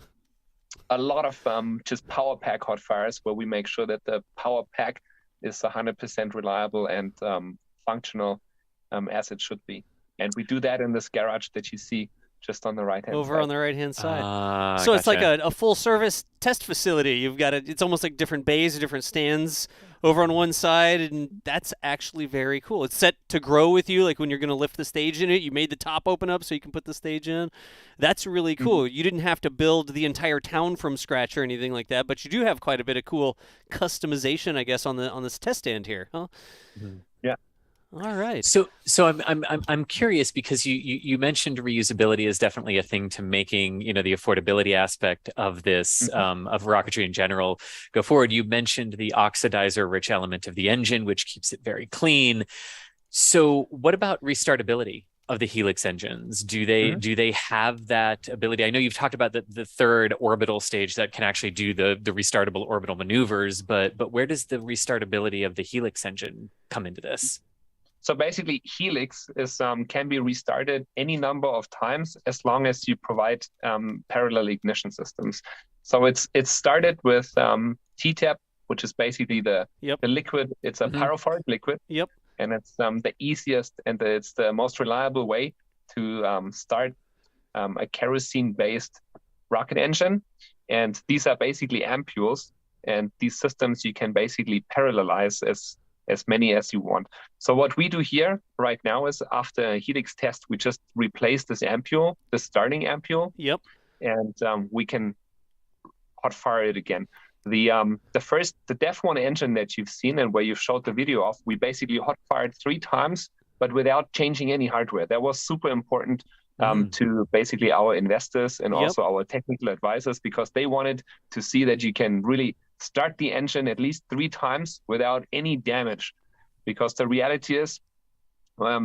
a lot of just power pack hot fires where we make sure that the power pack is 100% reliable and functional as it should be. And we do that in this garage that you see just on the right-hand Over side. on the right-hand side. So it's like a full-service test facility. You've got it's almost like different bays, different stands over on one side, and that's actually very cool. It's set to grow with you, like when you're going to lift the stage in it. You made the top open up so you can put the stage in. That's really cool. You didn't have to build the entire town from scratch or anything like that, but you do have quite a bit of cool customization, I guess, on this test stand here, huh? Yeah. All right. So I'm curious because you mentioned reusability is definitely a thing to making the affordability aspect of this of rocketry in general go forward. You mentioned the oxidizer rich element of the engine, which keeps it very clean. So what about restartability of the Helix engines? Do they have that ability? I know you've talked about the third orbital stage that can actually do the restartable orbital maneuvers, but where does the restartability of the Helix engine come into this? So basically, Helix can be restarted any number of times as long as you provide parallel ignition systems. So it's started with TTAP, which is basically the liquid. It's a pyrophoric liquid. Yep. And it's the easiest and it's the most reliable way to start a kerosene-based rocket engine. And these are basically ampules. And these systems you can basically parallelize as many as you want. So what we do here right now is after Helix test, we just replace this ampule, the starting ampule. Yep. And we can hot fire it again. The DEF1 engine that you've seen and where you showed the video of, we basically hot fired 3 times, but without changing any hardware. That was super important to basically our investors and also our technical advisors, because they wanted to see that you can really start the engine at least 3 times without any damage. Because the reality is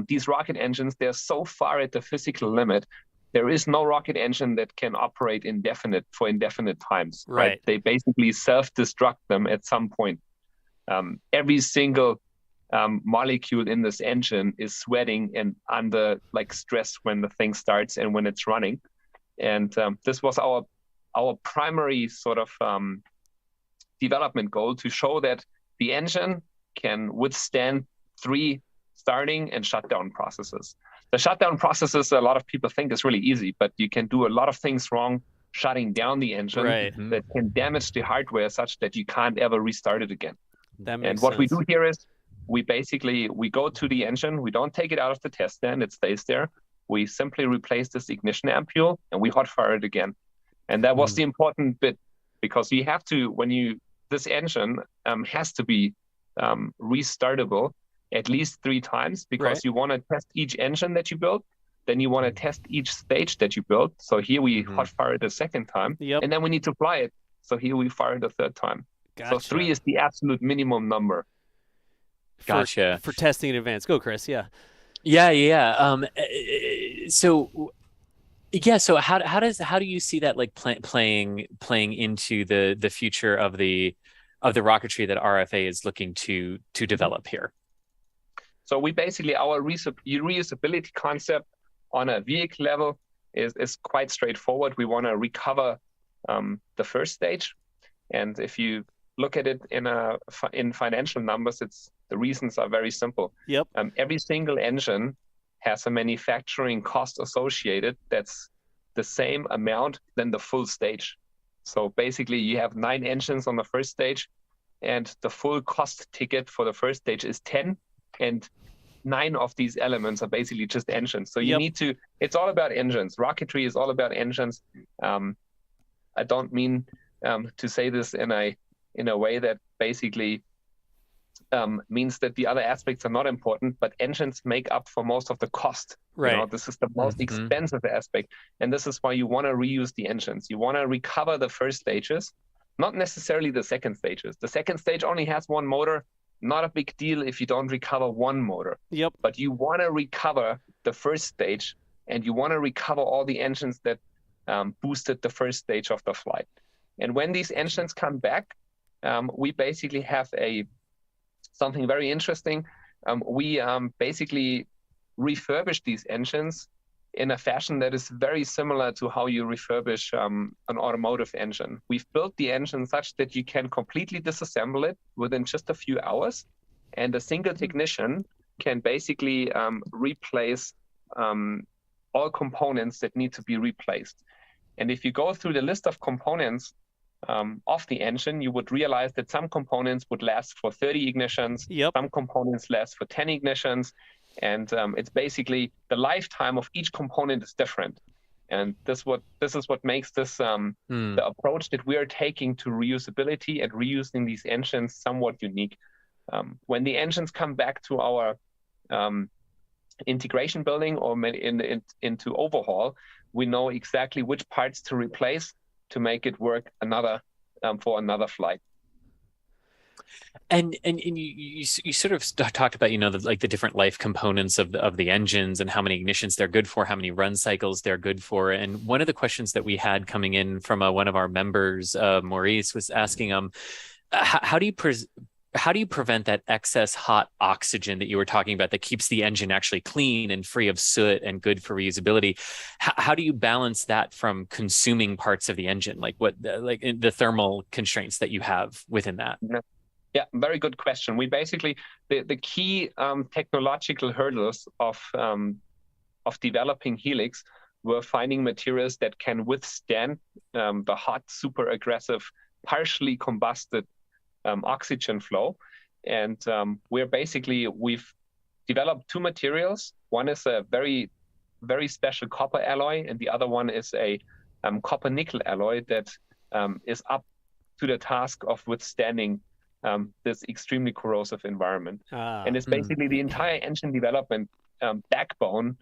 these rocket engines, they're so far at the physical limit. There is no rocket engine that can operate for indefinite times. Right? They basically self-destruct them at some point. Every single molecule in this engine is sweating and under stress when the thing starts and when it's running. And this was our primary sort of development goal, to show that the engine can withstand 3 starting and shutdown processes. The shutdown processes, a lot of people think is really easy, but you can do a lot of things wrong shutting down the engine that can damage the hardware such that you can't ever restart it again. That makes and what sense. we do here is we go to the engine. We don't take it out of the test stand. It stays there. We simply replace this ignition ampule and we hot fire it again. And that was the important bit, because you have to, this engine has to be restartable at least 3 times, because you want to test each engine that you build. Then you want to test each stage that you built. So here we hot fire it a second time, and then we need to fly it. So here we fire it a third time. Gotcha. So 3 is the absolute minimum number. Gotcha. For testing in advance. Go, Chris. Yeah. So how do you see that like playing into the future of the rocketry that RFA is looking to develop here? So we basically, our reusability concept on a vehicle level is quite straightforward. We want to recover the first stage, and if you look at it in financial numbers, the reasons are very simple. Yep. Every single engine has a manufacturing cost associated that's the same amount than the full stage. So basically, you have 9 engines on the first stage, and the full cost ticket for the first stage is 10, and 9 of these elements are basically just engines. So you need to. It's all about engines. Rocketry is all about engines. I don't mean to say this in a way that basically means that the other aspects are not important, but engines make up for most of the cost. Right. This is the most expensive aspect, and this is why you want to reuse the engines. You want to recover the first stages, not necessarily the second stages. The second stage only has 1 motor. Not a big deal if you don't recover 1 motor. Yep. But you want to recover the first stage, and you want to recover all the engines that boosted the first stage of the flight. And when these engines come back, we basically have something very interesting. We basically refurbish these engines in a fashion that is very similar to how you refurbish an automotive engine. We've built the engine such that you can completely disassemble it within just a few hours, and a single technician can basically replace all components that need to be replaced. And if you go through the list of components of the engine, you would realize that some components would last for 30 ignitions, some components last for 10 ignitions, and it's basically the lifetime of each component is different. And this is what makes this the approach that we are taking to reusability and reusing these engines somewhat unique. When the engines come back to our integration building or into overhaul, we know exactly which parts to replace to make it work for another flight. And you sort of talked about the different life components of the engines and how many ignitions they're good for, how many run cycles they're good for. And one of the questions that we had coming in from one of our members, Maurice, was asking how do you prevent that excess hot oxygen that you were talking about that keeps the engine actually clean and free of soot and good for reusability? How do you balance that from consuming parts of the engine, like the thermal constraints that you have within that? Yeah, very good question. We basically, the key technological hurdles of developing Helix were finding materials that can withstand the hot, super aggressive, partially combusted oxygen flow. And we've developed 2 materials. One is a very, very special copper alloy, and the other one is a copper nickel alloy that is up to the task of withstanding this extremely corrosive environment. And it's basically the entire engine development backbone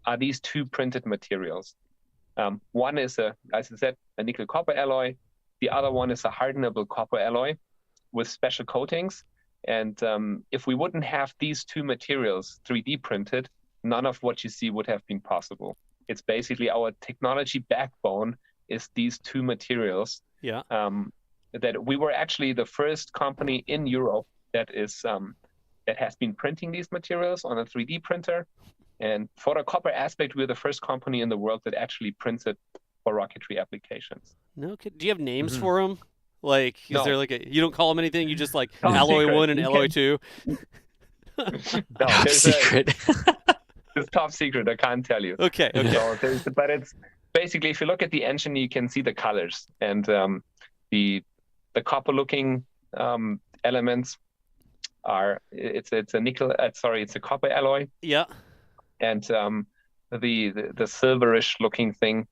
are these 2 printed materials. One is as I said, a nickel copper alloy. The other one is a hardenable copper alloy with special coatings. And if we wouldn't have these 2 materials 3D printed, none of what you see would have been possible. It's basically our technology backbone is these 2 materials. Yeah. That we were actually the first company in Europe that has been printing these materials on a 3D printer. And for the copper aspect, we're the first company in the world that actually prints it for rocketry applications. No, do you have names for them? Like, is there you don't call them anything? You just alloy secret. 1 and alloy 2? No, top secret. It's top secret. I can't tell you. Okay. So but it's basically, if you look at the engine, you can see the colors, and the copper-looking elements it's a nickel. It's a copper alloy, Yeah. and the silverish looking thing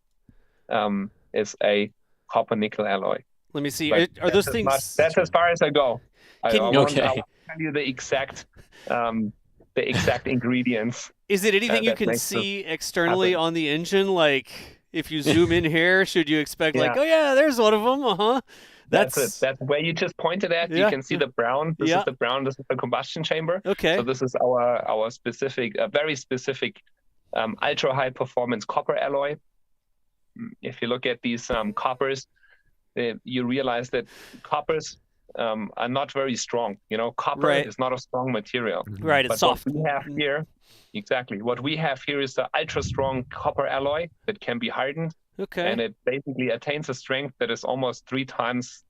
is a copper nickel alloy. Let me see. But Are those things? That's as far as I go. I Can- won't Okay. tell you the exact ingredients. Is it anything you that can makes see externally happen. on the engine? Like, if you zoom in here, should you expect like, Yeah. oh yeah, there's one of them? Uh-huh. That's it. That's where you just pointed at. Yeah. You can see the brown. This Yeah. is the brown. This is the combustion chamber. Okay. So this is our specific, very specific, ultra high performance copper alloy. If you look at these coppers, you realize that coppers are not very strong. Copper Right. is not a strong material. Right, it's But soft. what we have here, exactly, what we have here is the ultra strong copper alloy that can be hardened, Okay. and it basically attains a strength that is almost 3 times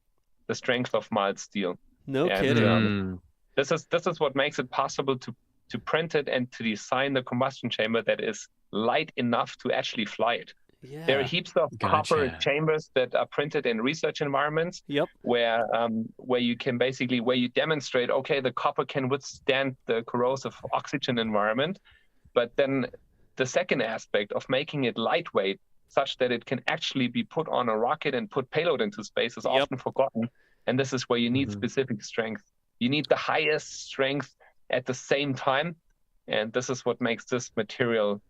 the strength of mild steel. No and, kidding. This is what makes it possible to print it and to design the combustion chamber that is light enough to actually fly it. Yeah. There are heaps of copper Gotcha. chambers that are printed in research environments Yep. where you can basically where you demonstrate, okay, the copper can withstand the corrosive oxygen environment, but then the second aspect of making it lightweight such that it can actually be put on a rocket and put payload into space is Yep. often forgotten. And this is where you need specific strength. You need the highest strength at the same time, and this is what makes this material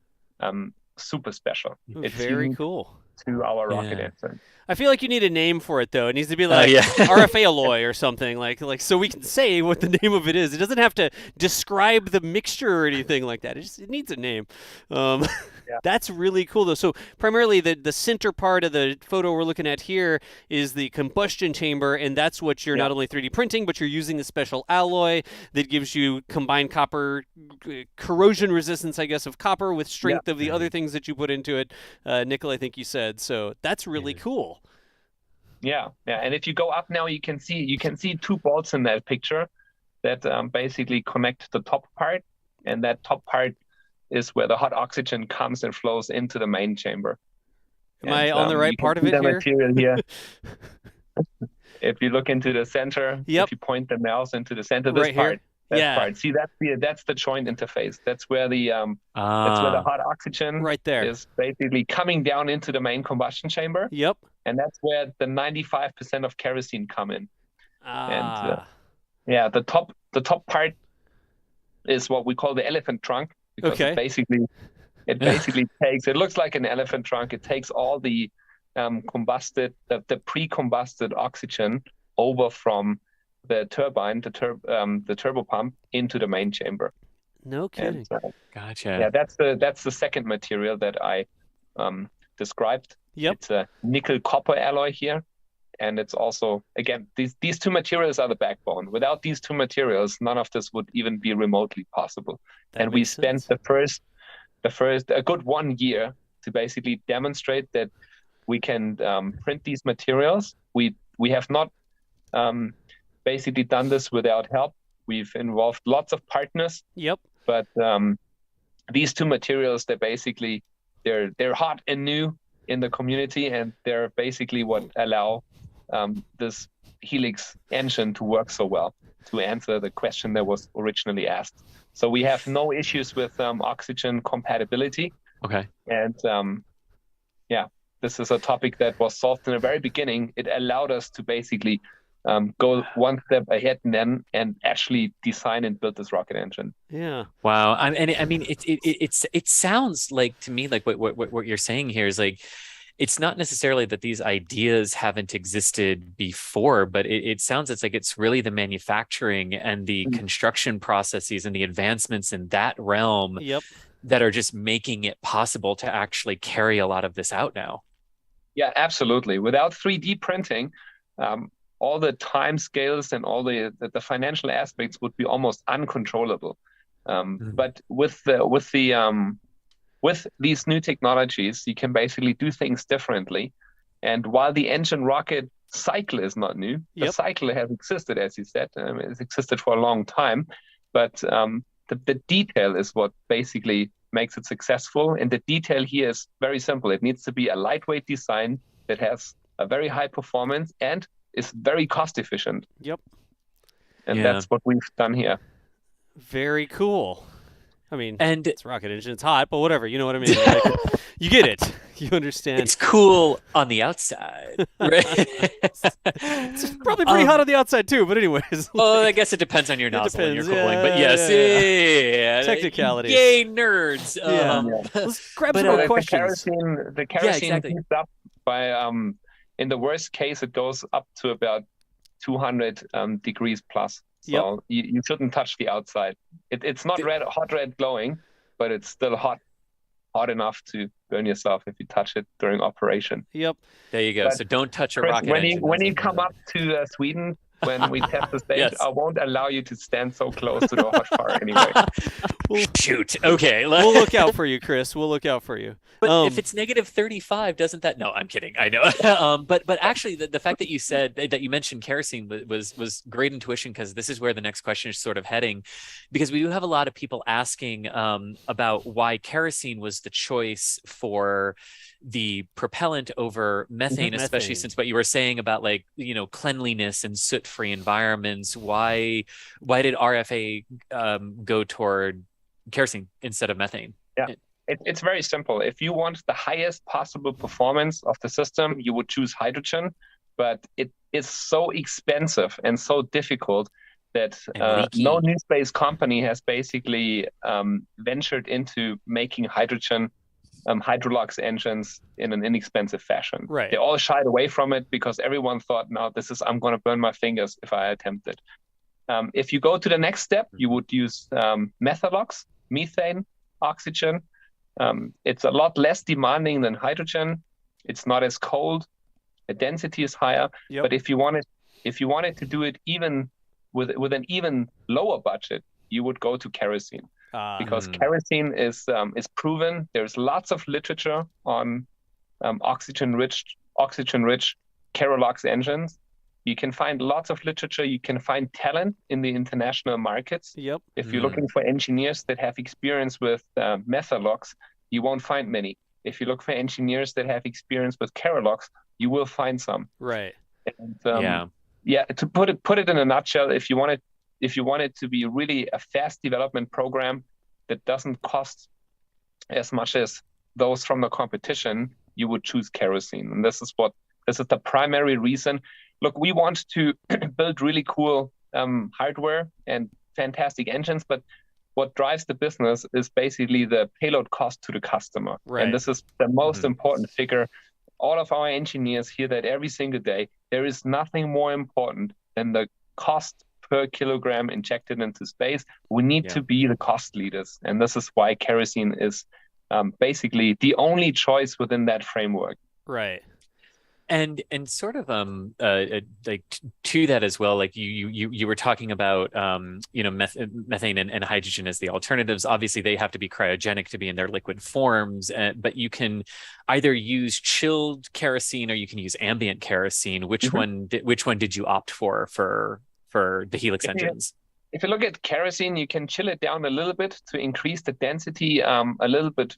super special. It's Very unique cool. to our rocket Yeah. engine. I feel like you need a name for it though. It needs to be like yeah. RFA alloy or something like so we can say what the name of it is. It doesn't have to describe the mixture or anything like that. It needs a name. That's really cool though. So primarily the center part of the photo we're looking at here is the combustion chamber, and that's what you're not only 3D printing, but you're using the special alloy that gives you combined copper corrosion resistance, I guess, of copper with strength of the other things that you put into it. Nickel, I think you said. So that's really cool. Yeah. And if you go up now, you can see 2 bolts in that picture that basically connect the top part, and that top part is where the hot oxygen comes and flows into the main chamber. Am I on the right part of it the here? Material here. If you look into the center, Yep. if you point the mouse into the center, this Right here? part, that Yeah. part. See, that's the joint interface. That's where the hot oxygen Right there. is basically coming down into the main combustion chamber, Yep. and that's where the 95% of kerosene come in. Ah. The top part is what we call the elephant trunk, because Okay. it basically takes. It looks like an elephant trunk. It takes all the the pre-combusted oxygen over from the turbine, the turbo pump, into the main chamber. No kidding. And, Gotcha. that's the second material that I described. Yep. It's a nickel copper alloy here, and it's also, again, these 2 materials are the backbone. Without these 2 materials, none of this would even be remotely possible. That And we makes spent sense. the first a good 1 year to basically demonstrate that we can print these materials. We have not basically done this without help. We've involved lots of partners, Yep. but these 2 materials, they're hot and new in the community, and they're basically what allow this Helix engine to work so well, to answer the question that was originally asked. So we have no issues with oxygen compatibility. Okay. And this is a topic that was solved in the very beginning. It allowed us to basically go one step ahead and actually design and build this rocket engine. Yeah. Wow. I mean, it sounds like to me like what you're saying here is like, it's not necessarily that these ideas haven't existed before, but it sounds it's really the manufacturing and the construction processes and the advancements in that realm Yep. that are just making it possible to actually carry a lot of this out now. Yeah, absolutely. Without 3D printing, all the time scales and all the financial aspects would be almost uncontrollable. But with these new technologies, you can basically do things differently. And while the engine rocket cycle is not new, the cycle has existed, as you said. It's existed for a long time. But the detail is what basically makes it successful. And the detail here is very simple. It needs to be a lightweight design that has a very high performance and is very cost efficient. Yep. And that's what we've done here. Very cool. I mean, And it's a rocket engine. It's hot, but whatever. You know what I mean? Like, you get it. You understand. it's cool on the outside, right? It's probably pretty hot on the outside too, but anyways. Well, I guess it depends on your nozzle and your cooling, but yes, yeah. Technicalities. Yay, nerds. Let's grab but, some more questions. The kerosene heats up by, in the worst case, it goes up to about 200 degrees plus. So you shouldn't touch the outside. It's not hot red glowing, but it's still hot enough to burn yourself if you touch it during operation. Yep. There you go. But so don't touch a Chris, rocket engine. When you come up to Sweden, when we test the stage, I won't allow you to stand so close to the hot fire anyway. Shoot. Okay. We'll look out for you, Chris. We'll look out for you. But if it's negative 35, doesn't that? No, I'm kidding. I know. But actually, the fact that you said that you mentioned kerosene was great intuition, because this is where the next question is sort of heading, because we do have a lot of people asking about why kerosene was the choice for the propellant over methane, especially since what you were saying about, like, cleanliness and soot-free environments. Why did RFA go toward kerosene instead of methane? Yeah, it's very simple. If you want the highest possible performance of the system, you would choose hydrogen, but it is so expensive and so difficult that no new space company has basically ventured into making hydrogen hydrolox engines in an inexpensive fashion. Right. They all shied away from it because everyone thought, no, I'm going to burn my fingers if I attempt it. If you go to the next step, you would use methalox, methane, oxygen. It's a lot less demanding than hydrogen. It's not as cold. The density is higher. Yep. But if you wanted to do it even with an even lower budget, you would go to kerosene. Because kerosene is proven. There's lots of literature on oxygen-rich Kerolox engines. You can find lots of literature. You can find talent in the international markets. Yep. If you're looking for engineers that have experience with Methalox, you won't find many. If you look for engineers that have experience with Kerolox, you will find some. Right. And, to put it in a nutshell, if you want it to be really a fast development program that doesn't cost as much as those from the competition, you would choose kerosene. And this is the primary reason. Look, we want to build really cool hardware and fantastic engines, but what drives the business is basically the payload cost to the customer. Right. And this is the most important figure. All of our engineers hear that every single day. There is nothing more important than the cost per kilogram injected into space. We need to be the cost leaders. And this is why kerosene is basically the only choice within that framework. Right. And sort of like to that as well, like you were talking about methane and hydrogen as the alternatives. Obviously, they have to be cryogenic to be in their liquid forms, but you can either use chilled kerosene or you can use ambient kerosene. Which one did you opt for the Helix engines? If you look at kerosene, you can chill it down a little bit to increase the density a little bit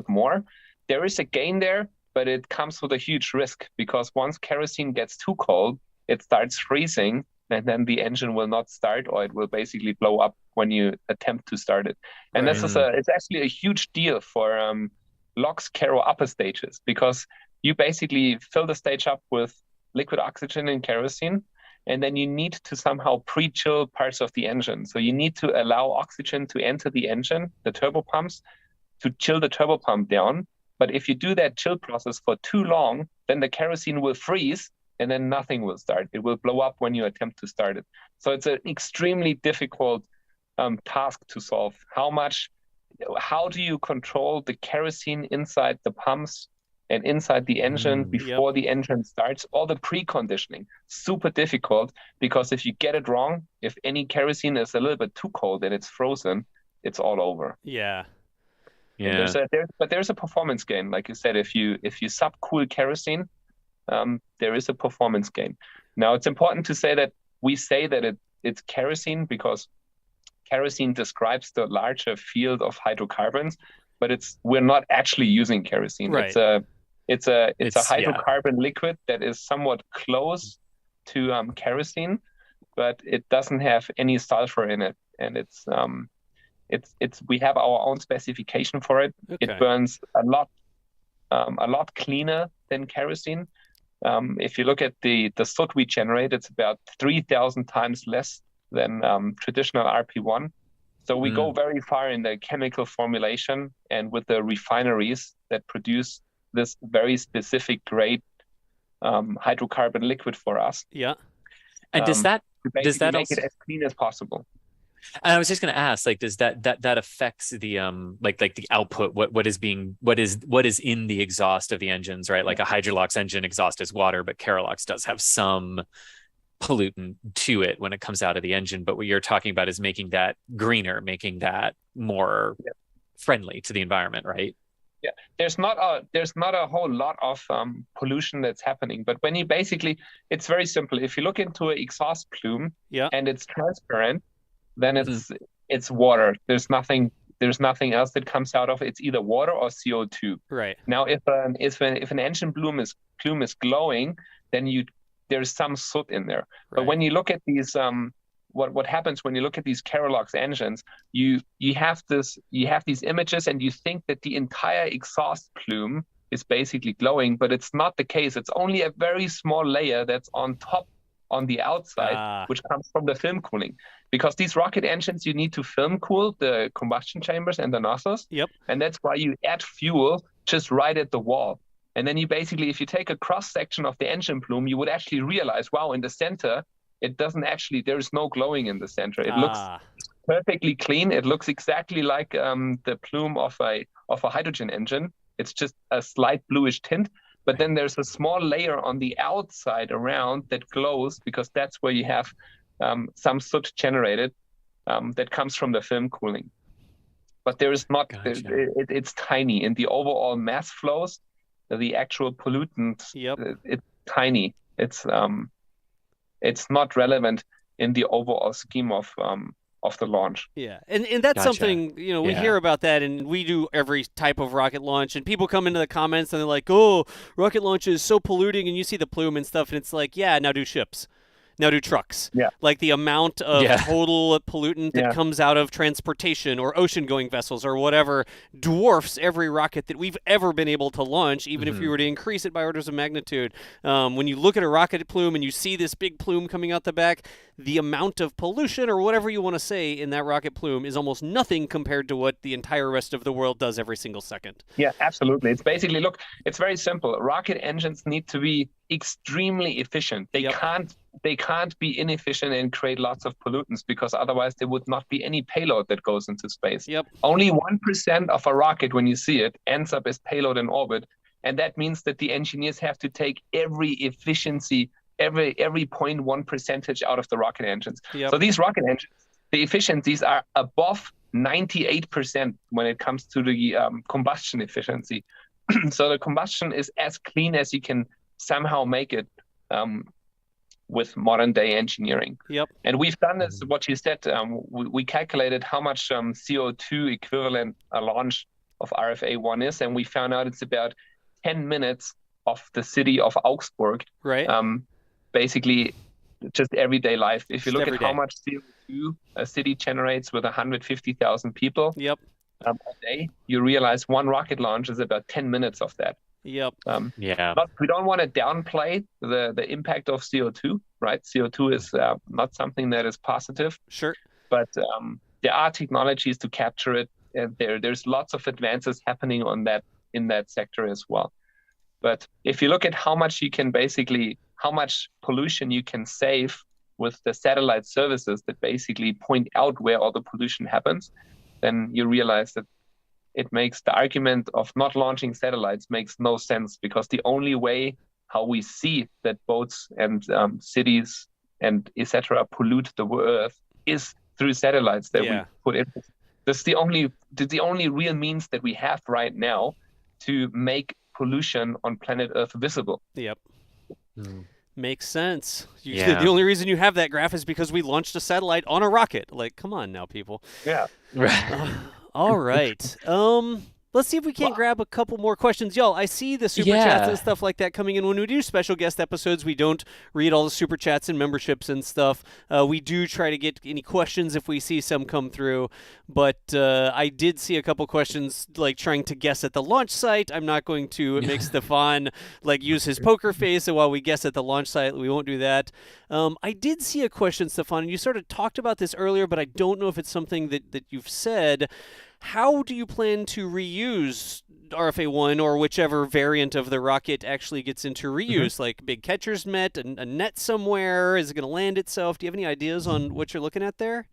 more. There is a gain there, but it comes with a huge risk, because once kerosene gets too cold, it starts freezing, and then the engine will not start, or it will basically blow up when you attempt to start it. And this is it's actually a huge deal for LOX Kero upper stages, because you basically fill the stage up with liquid oxygen and kerosene, and then you need to somehow pre-chill parts of the engine. So you need to allow oxygen to enter the engine, the turbopumps, to chill the turbopump down. But if you do that chill process for too long, then the kerosene will freeze and then nothing will start. It will blow up when you attempt to start it. So it's an extremely difficult task to solve. How do you control the kerosene inside the pumps and inside the engine before the engine starts? All the preconditioning, super difficult, because if you get it wrong, if any kerosene is a little bit too cold and it's frozen, it's all over. Yeah. Yeah. There's a performance gain, like you said. If you subcool kerosene, there is a performance gain. Now it's important to say that we say that it's kerosene because kerosene describes the larger field of hydrocarbons, but we're not actually using kerosene. Right. It's a hydrocarbon liquid that is somewhat close to kerosene, but it doesn't have any sulfur in it, and it's we have our own specification for it. Okay. It burns a lot cleaner than kerosene. If you look at the soot we generate, it's about 3,000 times less than traditional RP1. So we go very far in the chemical formulation and with the refineries that produce this very specific grade hydrocarbon liquid for us. Yeah. And does that make also... it as clean as possible? And I was just going to ask, like, does that affects the like the output? What is in the exhaust of the engines, right? Like a Hydrolox engine exhaust is water, but Keralox does have some pollutant to it when it comes out of the engine. But what you're talking about is making that greener, making that more friendly to the environment, right? Yeah, there's not a whole lot of pollution that's happening, but when you basically, it's very simple. If you look into an exhaust plume and it's transparent, then it's water. There's nothing else that comes out of it. It's either water or CO2. Right. Now, if an engine plume is glowing, then there's some soot in there. Right. But when you look at these what happens when you look at these Keralox engines, you have these images and you think that the entire exhaust plume is basically glowing, but it's not the case. It's only a very small layer that's on top on the outside, which comes from the film cooling. Because these rocket engines, you need to film cool the combustion chambers and the nozzles. Yep. And that's why you add fuel just right at the wall. And then you basically, if you take a cross section of the engine plume, you would actually realize, wow, in the center, it doesn't actually, there's no glowing in the center. It looks perfectly clean. It looks exactly like the plume of a hydrogen engine. It's just a slight bluish tint. But then there's a small layer on the outside around that glows, because that's where you have some soot generated that comes from the film cooling. But there is not, it's tiny. In the overall mass flows, the actual pollutant, it's tiny. It's not relevant in the overall scheme of the launch. Yeah, and that's something, we hear about that, and we do every type of rocket launch, and people come into the comments and they're like, oh, rocket launch is so polluting, and you see the plume and stuff, and it's like, yeah, now do ships. Now do trucks. Yeah. Like the amount of total pollutant that comes out of transportation or ocean-going vessels or whatever dwarfs every rocket that we've ever been able to launch, even if you were to increase it by orders of magnitude. When you look at a rocket plume and you see this big plume coming out the back, the amount of pollution or whatever you want to say in that rocket plume is almost nothing compared to what the entire rest of the world does every single second. Yeah, absolutely. It's basically, look, it's very simple. Rocket engines need to be extremely efficient. They can't be inefficient and create lots of pollutants, because otherwise there would not be any payload that goes into space. Only 1% of a rocket, when you see it, ends up as payload in orbit. And that means that the engineers have to take every efficiency, every 0.1% out of the rocket engines. So these rocket engines, the efficiencies are above 98% when it comes to the combustion efficiency. So the combustion is as clean as you can somehow make it with modern day engineering. And we've done this, what you said, we calculated how much CO2 equivalent a launch of RFA-ONE is, and we found out it's about 10 minutes of the city of Augsburg. Right. Basically, just everyday life. If you look at how much CO2 a city generates with 150,000 people a day, you realize one rocket launch is about 10 minutes of that. We don't want to downplay the impact of CO2, right? CO2 is not something that is positive. Sure. But there are technologies to capture it, and there's lots of advances happening in that sector as well. But if you look at how much pollution you can save with the satellite services that basically point out where all the pollution happens, then you realize that it makes the argument of not launching satellites makes no sense, because the only way how we see that boats and cities and etc. pollute the Earth is through satellites that we put in. That's the only real means that we have right now to make pollution on planet Earth visible. Makes sense. The only reason you have that graph is because we launched a satellite on a rocket. Like, come on now, people. All right. Let's see if we can't grab a couple more questions. Y'all, I see the super chats and stuff like that coming in. When we do special guest episodes, we don't read all the super chats and memberships and stuff. We do try to get any questions if we see some come through. But I did see a couple questions like trying to guess at the launch site. I'm not going to make Stefan like use his poker face, and while we guess at the launch site, we won't do that. I did see a question, Stefan, and you sort of talked about this earlier, but I don't know if it's something that you've said. How do you plan to reuse RFA-ONE or whichever variant of the rocket actually gets into reuse? Like big catcher's mitt, a net somewhere? Is it going to land itself? Do you have any ideas on what you're looking at there?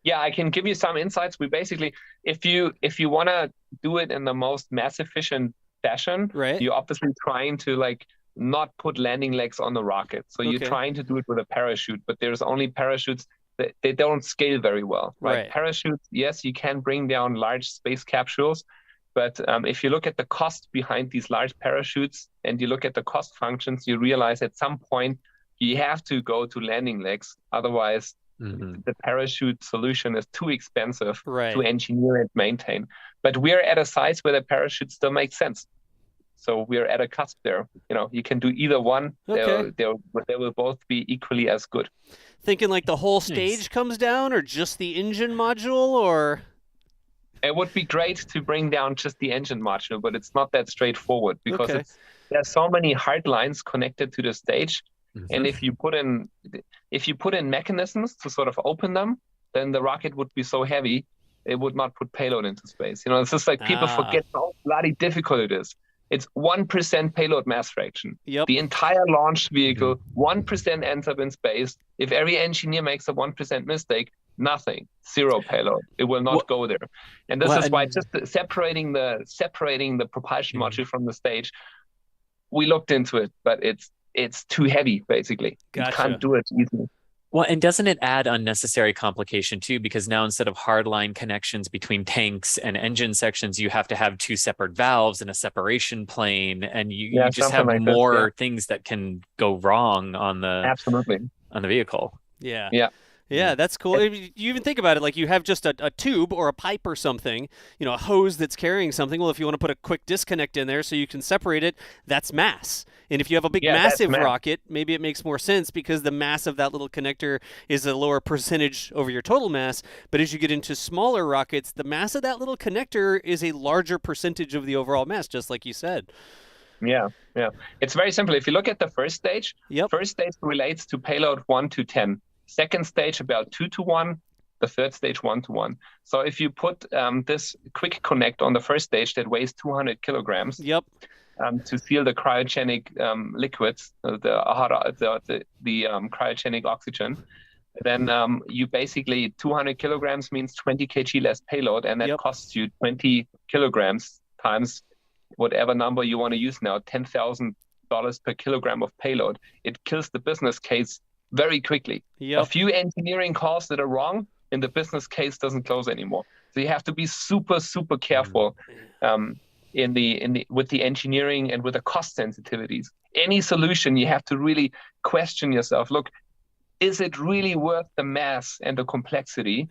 Yeah, I can give you some insights. We basically, if you want to do it in the most mass efficient fashion, you're obviously trying to like not put landing legs on the rocket. So you're trying to do it with a parachute, but there's only parachutes. They don't scale very well, right? Parachutes, yes, you can bring down large space capsules, but if you look at the cost behind these large parachutes and you look at the cost functions, you realize at some point you have to go to landing legs. Otherwise, the parachute solution is too expensive to engineer and maintain. But we're at a size where the parachute still makes sense. So we're at a cusp there. You can do either one. They will both be equally as good. Thinking like the whole stage comes down, or just the engine module, or? It would be great to bring down just the engine module, but it's not that straightforward because there's so many hard lines connected to the stage. And if you put in mechanisms to sort of open them, then the rocket would be so heavy it would not put payload into space. It's just like people forget how bloody difficult it is. It's 1% payload mass fraction. The entire launch vehicle, 1% ends up in space. If every engineer makes a 1% mistake, nothing, zero payload. It will not go there. And this is why just separating the propulsion module from the stage, we looked into it, but it's too heavy, basically. You can't do it easily. Well, and doesn't it add unnecessary complication too? Because now instead of hardline connections between tanks and engine sections, you have to have two separate valves and a separation plane, and you just have like more things that can go wrong on the vehicle. Yeah, that's cool. You even think about it, like you have just a tube or a pipe or something, a hose that's carrying something. Well, if you want to put a quick disconnect in there so you can separate it, that's mass. And if you have a big massive rocket, maybe it makes more sense because the mass of that little connector is a lower percentage over your total mass. But as you get into smaller rockets, the mass of that little connector is a larger percentage of the overall mass, just like you said. Yeah. It's very simple. If you look at the first stage, first stage relates to payload 1 to 10. Second stage about 2 to 1. The third stage 1 to 1. So if you put this quick connect on the first stage that weighs 200 kilograms, to seal the cryogenic liquids, the cryogenic oxygen, then you basically 200 kilograms means 20 kg less payload, and that costs you 20 kilograms times whatever number you want to use now, $10,000 per kilogram of payload. It kills the business case very quickly. A few engineering calls that are wrong, and the business case doesn't close anymore. So you have to be super, super careful with the engineering and with the cost sensitivities. Any solution, you have to really question yourself. Look, is it really worth the mass and the complexity?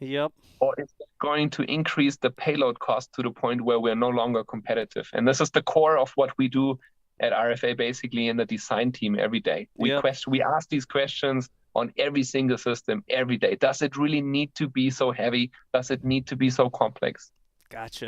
Or is it going to increase the payload cost to the point where we're no longer competitive? And this is the core of what we do at RFA, basically in the design team every day. We ask these questions on every single system every day. Does it really need to be so heavy? Does it need to be so complex? Gotcha.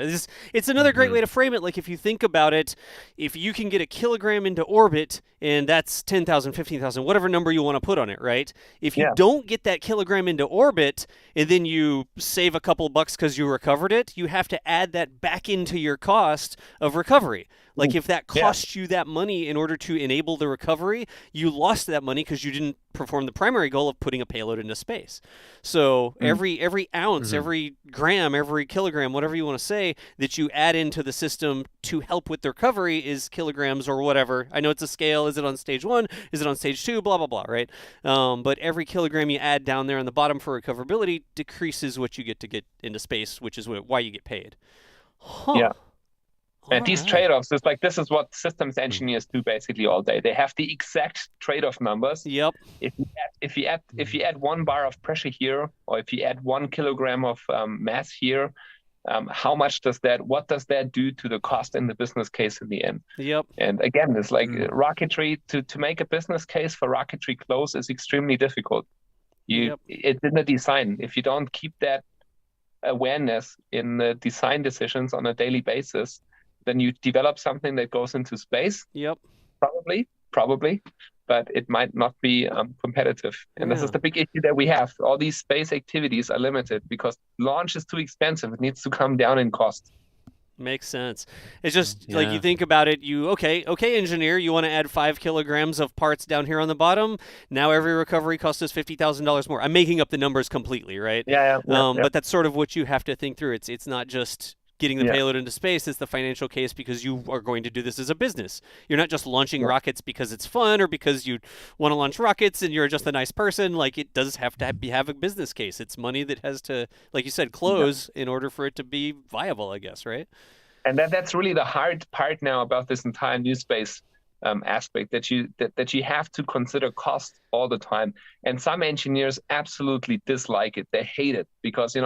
It's another great way to frame it. Like if you think about it, if you can get a kilogram into orbit, and that's 10,000, 15,000, whatever number you want to put on it, right? If you don't get that kilogram into orbit, and then you save a couple bucks because you recovered it, you have to add that back into your cost of recovery. Like if that costs you that money in order to enable the recovery, you lost that money because you didn't perform the primary goal of putting a payload into space. So every ounce, every gram, every kilogram, whatever you want to say, that you add into the system to help with the recovery is kilograms or whatever. I know it's a scale. Is it on stage 1? Is it on stage 2? Blah, blah, blah, right? But every kilogram you add down there on the bottom for recoverability decreases what you get into space, which is why you get paid. And these trade-offs, this is what systems engineers do basically all day. They have the exact trade-off numbers. If you add 1 bar of pressure here, or if you add 1 kilogram of mass here, what does that do to the cost and the business case in the end? Yep. And again, it's like rocketry, to make a business case for rocketry close is extremely difficult. It's in the design. If you don't keep that awareness in the design decisions on a daily basis, then you develop something that goes into space. Yep. Probably, but it might not be competitive. And this is the big issue that we have. All these space activities are limited because launch is too expensive. It needs to come down in cost. Makes sense. It's just like you think about it, okay, engineer, you want to add 5 kilograms of parts down here on the bottom. Now every recovery costs us $50,000 more. I'm making up the numbers completely, right? Yeah. But that's sort of what you have to think through. It's not just getting the payload into space, it's the financial case because you are going to do this as a business. You're not just launching rockets because it's fun or because you want to launch rockets and you're just a nice person. Like, it does have to have a business case. It's money that has to, like you said, close in order for it to be viable, I guess, right? And that's really the hard part now about this entire new space aspect, that you have to consider cost all the time. And some engineers absolutely dislike it. They hate it because,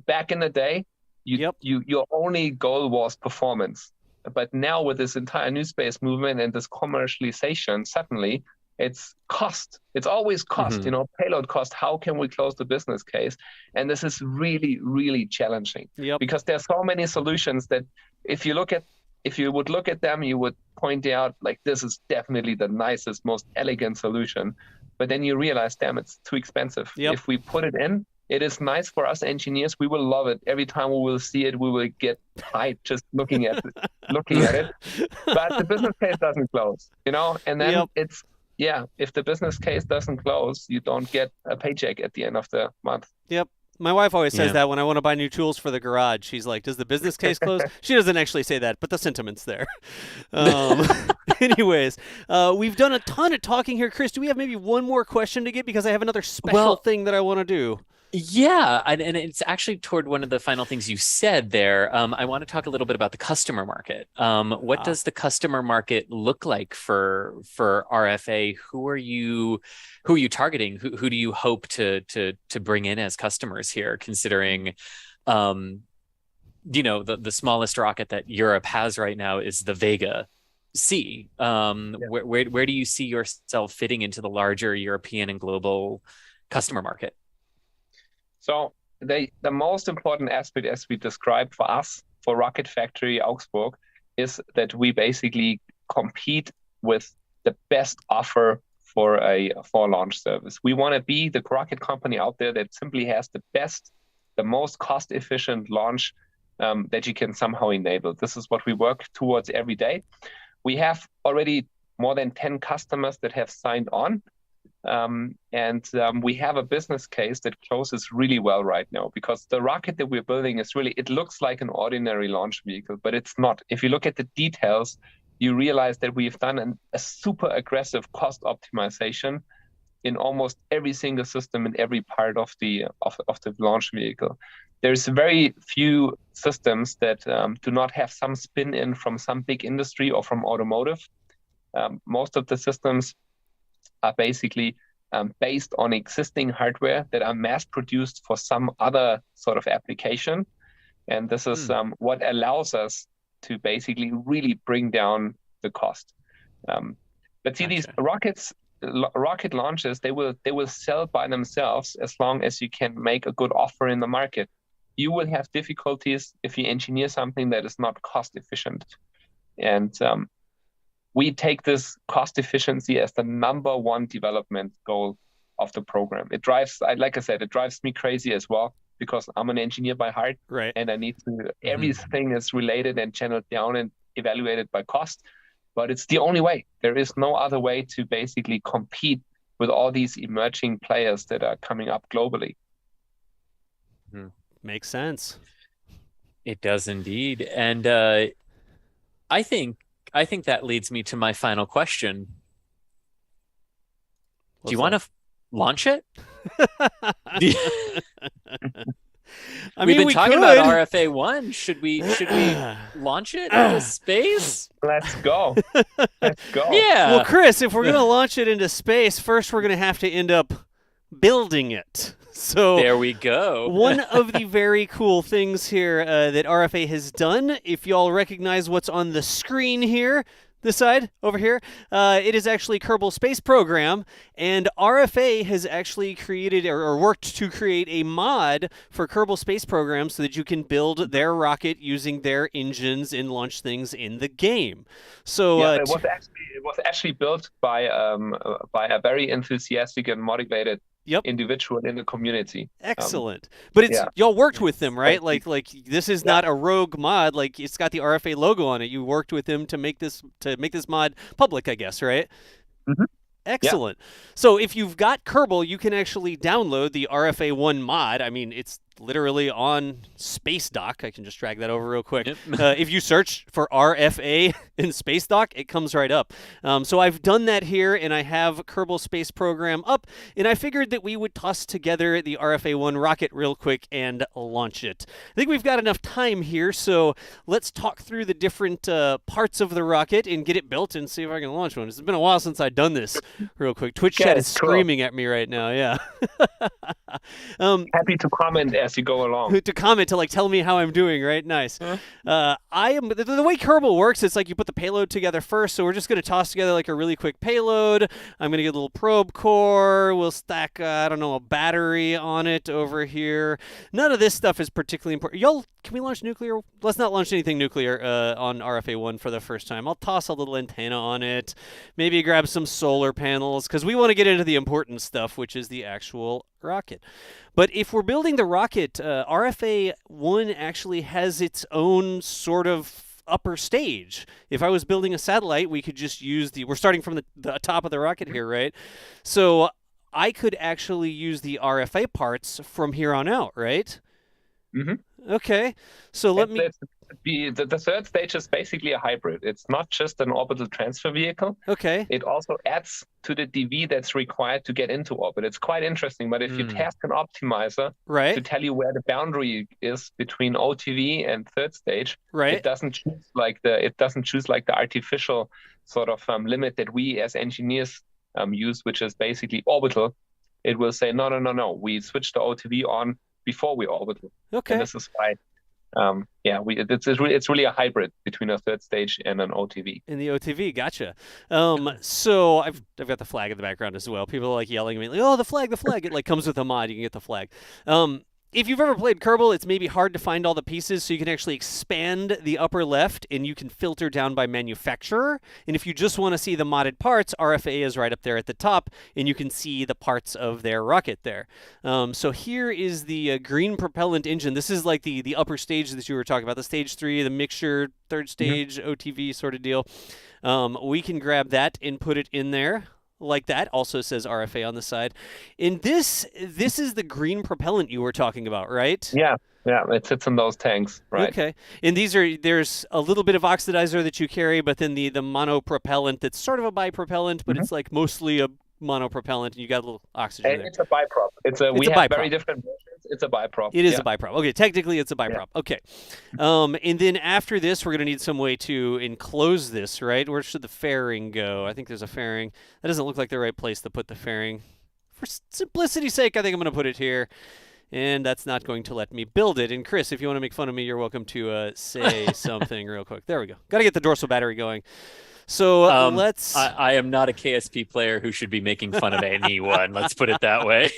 back in the day, your only goal was performance. But now with this entire new space movement and this commercialization, suddenly it's cost. It's always cost, payload cost. How can we close the business case? And this is really, really challenging because there are so many solutions that if you would look at them, you would point out like, this is definitely the nicest, most elegant solution. But then you realize, damn, it's too expensive. If we put it in, it is nice for us engineers. We will love it. Every time we will see it, we will get hyped just looking at it. But the business case doesn't close, and then if the business case doesn't close, you don't get a paycheck at the end of the month. Yep. My wife always says that when I want to buy new tools for the garage. She's like, does the business case close? She doesn't actually say that, but the sentiment's there. Anyways, we've done a ton of talking here. Chris, do we have maybe one more question to get? Because I have another special thing that I want to do. Yeah, and it's actually toward one of the final things you said there. I want to talk a little bit about the customer market. What does the customer market look like for RFA? Who are you targeting? Who do you hope to bring in as customers here? Considering, the smallest rocket that Europe has right now is the Vega C. Where do you see yourself fitting into the larger European and global customer market? So the most important aspect, as we described for us, for Rocket Factory Augsburg, is that we basically compete with the best offer for a launch service. We want to be the rocket company out there that simply has the best, the most cost-efficient launch that you can somehow enable. This is what we work towards every day. We have already more than 10 customers that have signed on. We have a business case that closes really well right now because the rocket that we're building is really, it looks like an ordinary launch vehicle, but it's not. If you look at the details, you realize that we've done a super aggressive cost optimization in almost every single system in every part of the launch vehicle. There's very few systems that do not have some spin in from some big industry or from automotive. Most of the systems are basically based on existing hardware that are mass produced for some other sort of application. And this is what allows us to basically really bring down the cost. But see, these rocket launches, they will sell by themselves as long as you can make a good offer in the market. You will have difficulties if you engineer something that is not cost efficient. And we take this cost efficiency as the number one development goal of the program. It drives, like I said, it drives me crazy as well because I'm an engineer by heart, right? And I need to, everything is related and channeled down and evaluated by cost, but it's the only way. There is no other way to basically compete with all these emerging players that are coming up globally. Makes sense. It does indeed. And I think that leads me to my final question. Do you want to launch it? We've been talking about RFA-ONE. Should we launch it into space? Let's go. Yeah. Well, Chris, if we're going to launch it into space, first we're going to have to end up building it. So there we go. one of the very cool things here that RFA has done, if y'all recognize what's on the screen here, this side over here, it is actually Kerbal Space Program, and RFA has actually created or worked to create a mod for Kerbal Space Program so that you can build their rocket using their engines and launch things in the game. So it was actually built by a very enthusiastic and motivated individual in the community. Excellent. But it's y'all worked with them, right? Like this is not a rogue mod. Like it's got the RFA logo on it. You worked with them to make this mod public, I guess, right? Mm-hmm. Excellent. So if you've got Kerbal, you can actually download the RFA-ONE mod. I mean, it's literally on Space Dock. I can just drag that over real quick. Yep. If you search for RFA in Space Dock, it comes right up. So I've done that here, and I have Kerbal Space Program up, and I figured that we would toss together the RFA-ONE rocket real quick and launch it. I think we've got enough time here, so let's talk through the different parts of the rocket and get it built and see if I can launch one. It's been a while since I've done this real quick. Twitch chat is screaming at me right now, yeah. Happy to comment as you go along. To comment, to like tell me how I'm doing, right? Nice. The way Kerbal works, it's like you put the payload together first, so we're just going to toss together like a really quick payload. I'm going to get a little probe core. We'll stack, I don't know, a battery on it over here. None of this stuff is particularly important. Y'all, can we launch nuclear? Let's not launch anything nuclear on RFA-ONE for the first time. I'll toss a little antenna on it. Maybe grab some solar panels, because we want to get into the important stuff, which is the actual rocket. But if we're building the rocket, RFA-ONE actually has its own sort of upper stage. If I was building a satellite, we could just use we're starting from the top of the rocket here, right? So I could actually use the RFA parts from here on out, right? Mm-hmm. Okay, so the third stage is basically a hybrid. It's not just an orbital transfer vehicle. Okay. It also adds to the DV that's required to get into orbit. It's quite interesting, but if you task an optimizer to tell you where the boundary is between OTV and third stage, it doesn't choose like the artificial sort of limit that we as engineers use, which is basically orbital. It will say no. We switch the OTV on before we orbital. Okay. And this is why. It's really a hybrid between a third stage and an OTV. In the OTV, gotcha. So I've got the flag in the background as well. People are like yelling at me, like, "Oh, the flag!" It like comes with a mod. You can get the flag. If you've ever played Kerbal, it's maybe hard to find all the pieces, so you can actually expand the upper left, and you can filter down by manufacturer. And if you just want to see the modded parts, RFA is right up there at the top, and you can see the parts of their rocket there. So here is the green propellant engine. This is like the upper stage that you were talking about, the stage 3, the mixture, third stage, OTV sort of deal. We can grab that and put it in there. Like that. Also says RFA on the side. And this is the green propellant you were talking about, right? Yeah, it sits in those tanks, right? Okay. And there's a little bit of oxidizer that you carry, but then the monopropellant that's sort of a bipropellant, but it's like mostly a monopropellant, and you got a little oxygen there. It's a biprop. We have very different versions. It's a biprop. It is a biprop. Okay, technically it's a biprop. Yeah. Okay. And then after this, we're going to need some way to enclose this, right? Where should the fairing go? I think there's a fairing. That doesn't look like the right place to put the fairing. For simplicity's sake, I think I'm going to put it here. And that's not going to let me build it. And Chris, if you want to make fun of me, you're welcome to say something real quick. There we go. Got to get the dorsal battery going. So let's... I am not a KSP player who should be making fun of anyone. Let's put it that way.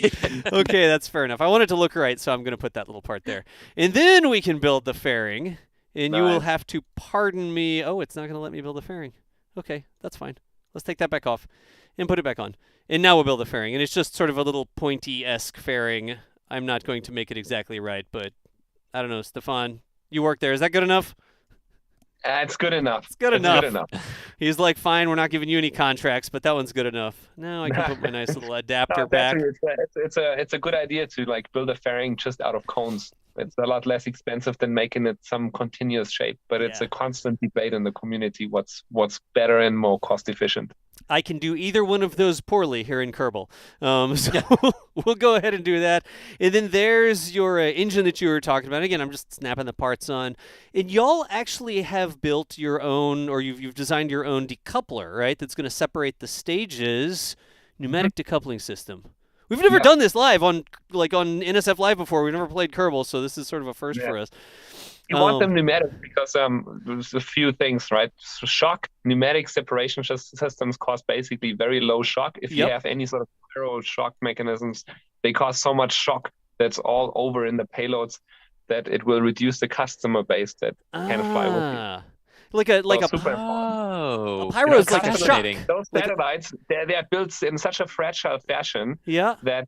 Okay, that's fair enough. I want it to look right, so I'm going to put that little part there. And then we can build the fairing. And you will have to pardon me. Oh, it's not going to let me build the fairing. Okay, that's fine. Let's take that back off and put it back on. And now we'll build the fairing. And it's just sort of a little pointy-esque fairing. I'm not going to make it exactly right, but I don't know, Stefan, you work there. Is that good enough? It's good enough. It's good enough. He's like, fine, we're not giving you any contracts, but that one's good enough. Now I can put my nice little adapter back. It's a good idea to like build a fairing just out of cones. It's a lot less expensive than making it some continuous shape, but it's a constant debate in the community what's better and more cost efficient. I can do either one of those poorly here in Kerbal. So we'll go ahead and do that. And then there's your engine that you were talking about. Again, I'm just snapping the parts on. And y'all actually have built your own, or you've designed your own decoupler, right? That's going to separate the stages. Pneumatic decoupling system. We've never Yeah. done this live on NSF Live before. We've never played Kerbal, so this is sort of a first for us. You want them pneumatic because there's a few things, right? So shock, pneumatic separation systems cause basically very low shock. If you have any sort of aero shock mechanisms, they cause so much shock that's all over in the payloads that it will reduce the customer base that can fly with you. Like a pyro's like a shock. fascinating. Those satellites, they're built in such a fragile fashion that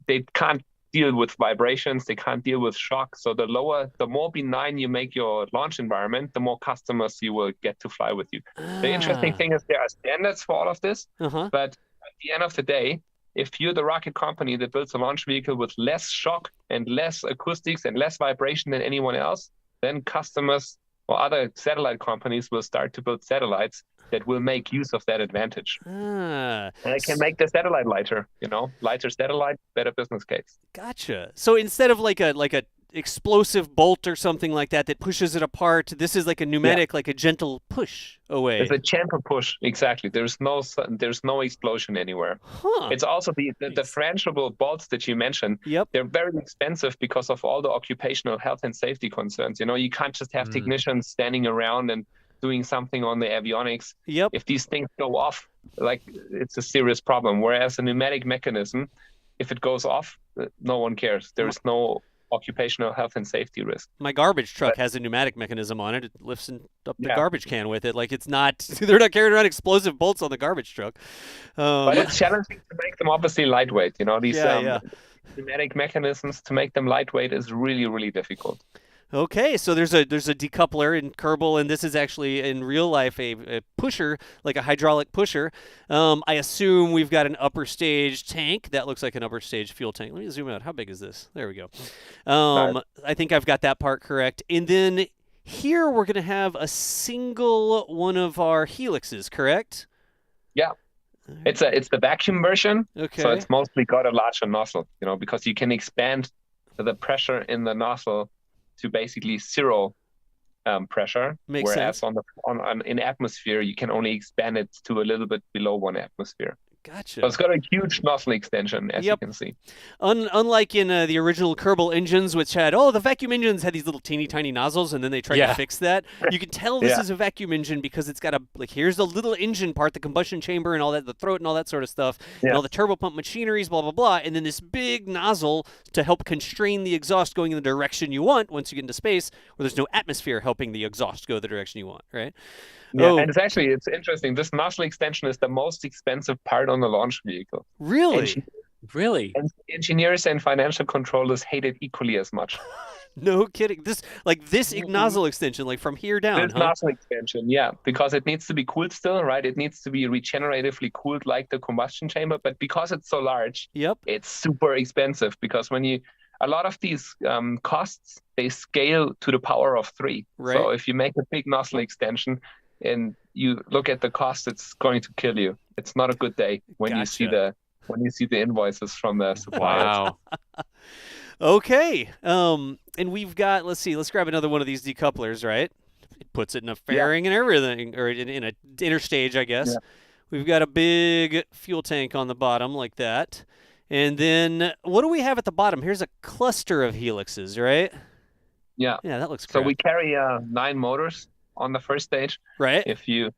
they can't deal with vibrations, they can't deal with shock. So the more benign you make your launch environment, the more customers you will get to fly with you. The interesting thing is there are standards for all of this, but at the end of the day, if you're the rocket company that builds a launch vehicle with less shock and less acoustics and less vibration than anyone else, then customers or other satellite companies will start to build satellites that will make use of that advantage. And it can make the satellite lighter, lighter satellite, better business case. Gotcha. So instead of like a explosive bolt or something like that pushes it apart, this is like a pneumatic, like a gentle push away. It's a gentle push, exactly. There's no explosion anywhere. It's also the frangible bolts that you mentioned. They're very expensive because of all the occupational health and safety concerns. You can't just have technicians standing around and doing something on the avionics. If these things go off, it's a serious problem. Whereas a pneumatic mechanism, if it goes off, no one cares. There is no occupational health and safety risk. My garbage truck has a pneumatic mechanism on it. It lifts up the garbage can with it. Like, it's not, they're not carrying around explosive bolts on the garbage truck. But it's challenging to make them obviously lightweight. These pneumatic mechanisms, to make them lightweight is really, really difficult. Okay, so there's a decoupler in Kerbal, and this is actually in real life a pusher, like a hydraulic pusher. I assume we've got an upper stage tank. That looks like an upper stage fuel tank. Let me zoom out. How big is this? There we go. I think I've got that part correct. And then here we're going to have a single one of our helixes, correct? Yeah. It's the vacuum version. Okay. So it's mostly got a larger nozzle, because you can expand the pressure in the nozzle to basically zero pressure. Makes whereas sense. in atmosphere, you can only expand it to a little bit below 1 atmosphere. Gotcha. So it's got a huge nozzle extension, as you can see. Unlike in the original Kerbal engines, which had, the vacuum engines had these little teeny tiny nozzles, and then they tried to fix that. You can tell this is a vacuum engine because it's got here's the little engine part, the combustion chamber and all that, the throat and all that sort of stuff, and all the turbopump machineries, blah, blah, blah, and then this big nozzle to help constrain the exhaust going in the direction you want once you get into space, where there's no atmosphere helping the exhaust go the direction you want, right? Yeah, and it's interesting. This nozzle extension is the most expensive part on the launch vehicle. Really? Really? And engineers and financial controllers hate it equally as much. No kidding. This nozzle extension, from here down. This nozzle extension, because it needs to be cooled still, right? It needs to be regeneratively cooled like the combustion chamber, but because it's so large, it's super expensive. Because a lot of these costs, they scale to the power of 3. Right. So if you make a big nozzle extension and you look at the cost, it's going to kill you. It's not a good day when you see the invoices from the suppliers. Wow. Okay. And we've got, let's grab another one of these decouplers, right? It puts it in a fairing and everything, or in a inner stage, I guess. Yeah. We've got a big fuel tank on the bottom like that. And then what do we have at the bottom? Here's a cluster of helixes, right? Yeah. Yeah, that looks So we carry 9 motors on the first stage. Right. You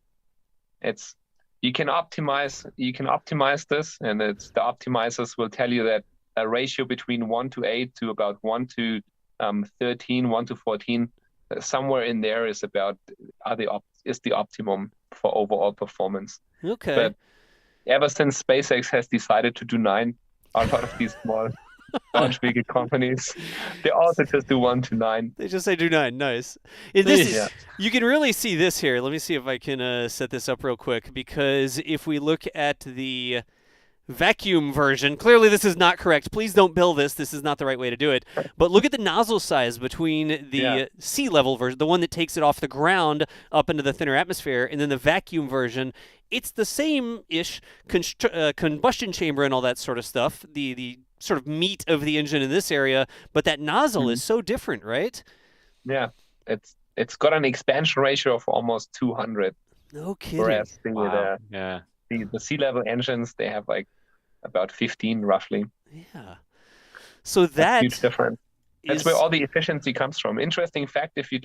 can optimize this, and the optimizers will tell you that a ratio between 1:8 to about 1:13, 1:14, somewhere in there is the optimum for overall performance. Okay. But ever since SpaceX has decided to do 9, a lot of these small launch vehicle companies, they also just do 1 to 9. They just say do 9. Nice. You can really see this here. Let me see if I can set this up real quick, because if we look at the vacuum version, clearly this is not correct. Please don't bill this. This is not the right way to do it. But look at the nozzle size between the sea level version, the one that takes it off the ground up into the thinner atmosphere, and then the vacuum version. It's the same-ish combustion chamber and all that sort of stuff, the sort of meat of the engine in this area, but that nozzle is so different, right? Yeah, it's got an expansion ratio of almost 200. No kidding. Whereas the sea level engines, they have about 15 roughly. Yeah. So That's that huge difference. That's is where all the efficiency comes from. Interesting fact, if you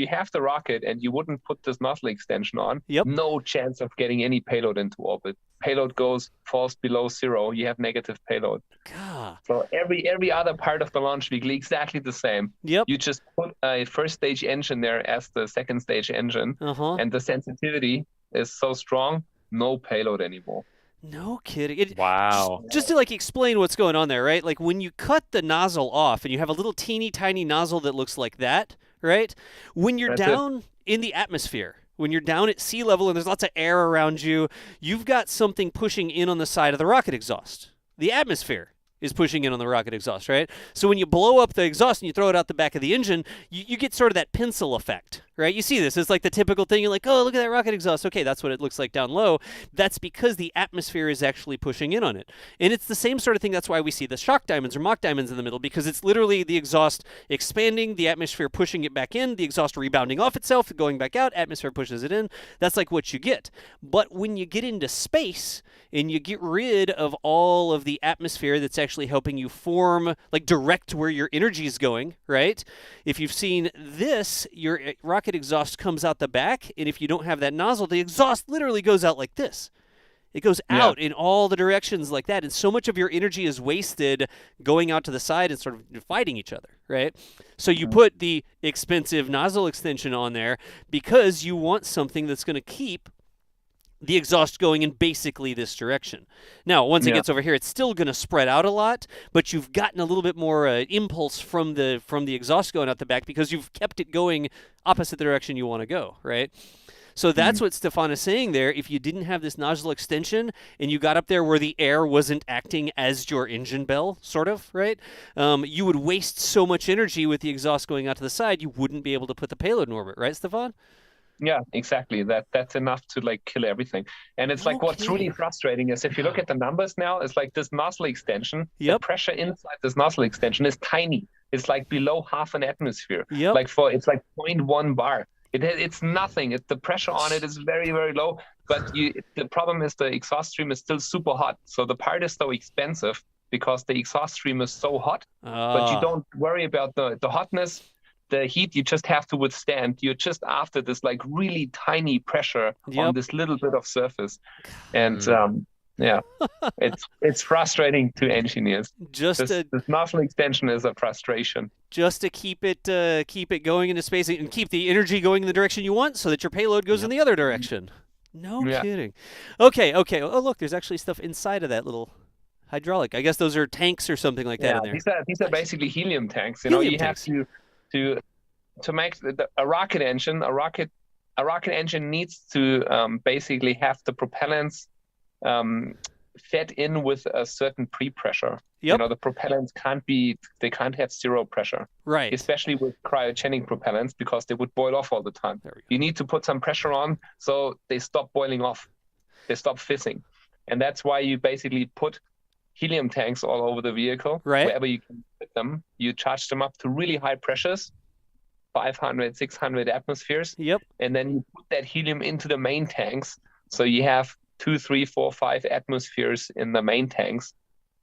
have the rocket and you wouldn't put this nozzle extension on, Yep. no chance of getting any payload into orbit. Payload falls below 0, you have negative payload. God. So every other part of the launch vehicle exactly the same. Yep. You just put a first stage engine there as the second stage engine, and the sensitivity is so strong, no payload anymore. No kidding. Wow. Just to like explain what's going on there, right? Like when you cut the nozzle off and you have a little teeny tiny nozzle that looks like that, right? When you're down in the atmosphere, when you're down at sea level and there's lots of air around you, you've got something pushing in on the side of the rocket exhaust. The atmosphere is pushing in on the rocket exhaust, right? So when you blow up the exhaust and you throw it out the back of the engine, you get sort of that pencil effect, right? You see this. It's like the typical thing. You're like, oh, look at that rocket exhaust. Okay, that's what it looks like down low. That's because the atmosphere is actually pushing in on it. And it's the same sort of thing. That's why we see the shock diamonds or mock diamonds in the middle, because it's literally the exhaust expanding, the atmosphere pushing it back in, the exhaust rebounding off itself, going back out, atmosphere pushes it in. That's like what you get. But when you get into space and you get rid of all of the atmosphere that's actually helping you form, like direct where your energy is going, right? If you've seen this, your rocket exhaust comes out the back, and if you don't have that nozzle, the exhaust literally goes out like this. It goes out in all the directions like that, and so much of your energy is wasted going out to the side and sort of fighting each other, right? So you put the expensive nozzle extension on there because you want something that's going to keep the exhaust going in basically this direction. Now, once it gets over here, it's still going to spread out a lot, but you've gotten a little bit more impulse from the exhaust going out the back because you've kept it going opposite the direction you want to go, right? So that's what Stefan is saying there. If you didn't have this nozzle extension and you got up there where the air wasn't acting as your engine bell, sort of, right? You would waste so much energy with the exhaust going out to the side, you wouldn't be able to put the payload in orbit, right, Stefan? Yeah, exactly. That's enough to like kill everything. And it's like what's really frustrating is if you look at the numbers now, it's like this nozzle extension, the pressure inside this nozzle extension is tiny. It's like below half an atmosphere. Like it's like 0.1 bar. It's nothing. The pressure on it is very, very low. But the problem is the exhaust stream is still super hot. So the part is so expensive because the exhaust stream is so hot. But you don't worry about the hotness. The heat you just have to withstand. You're just after this like really tiny pressure on this little bit of surface. And it's frustrating to engineers. This nozzle extension is a frustration. Just to keep it going into space and keep the energy going in the direction you want so that your payload goes in the other direction. No kidding. Okay. Oh, look, there's actually stuff inside of that little hydraulic. I guess those are tanks or something like that in there. These are basically helium tanks. You have to make a rocket engine. A rocket engine needs to basically have the propellants fed in with a certain pre-pressure. The propellants can't have zero pressure. Right. Especially with cryogenic propellants because they would boil off all the time. You need to put some pressure on so they stop boiling off. They stop fizzing. And that's why you basically put helium tanks all over the vehicle. Right. Wherever you can put them, you charge them up to really high pressures, 500, 600 atmospheres. And then you put that helium into the main tanks. So you have 2, 3, 4, 5 atmospheres in the main tanks.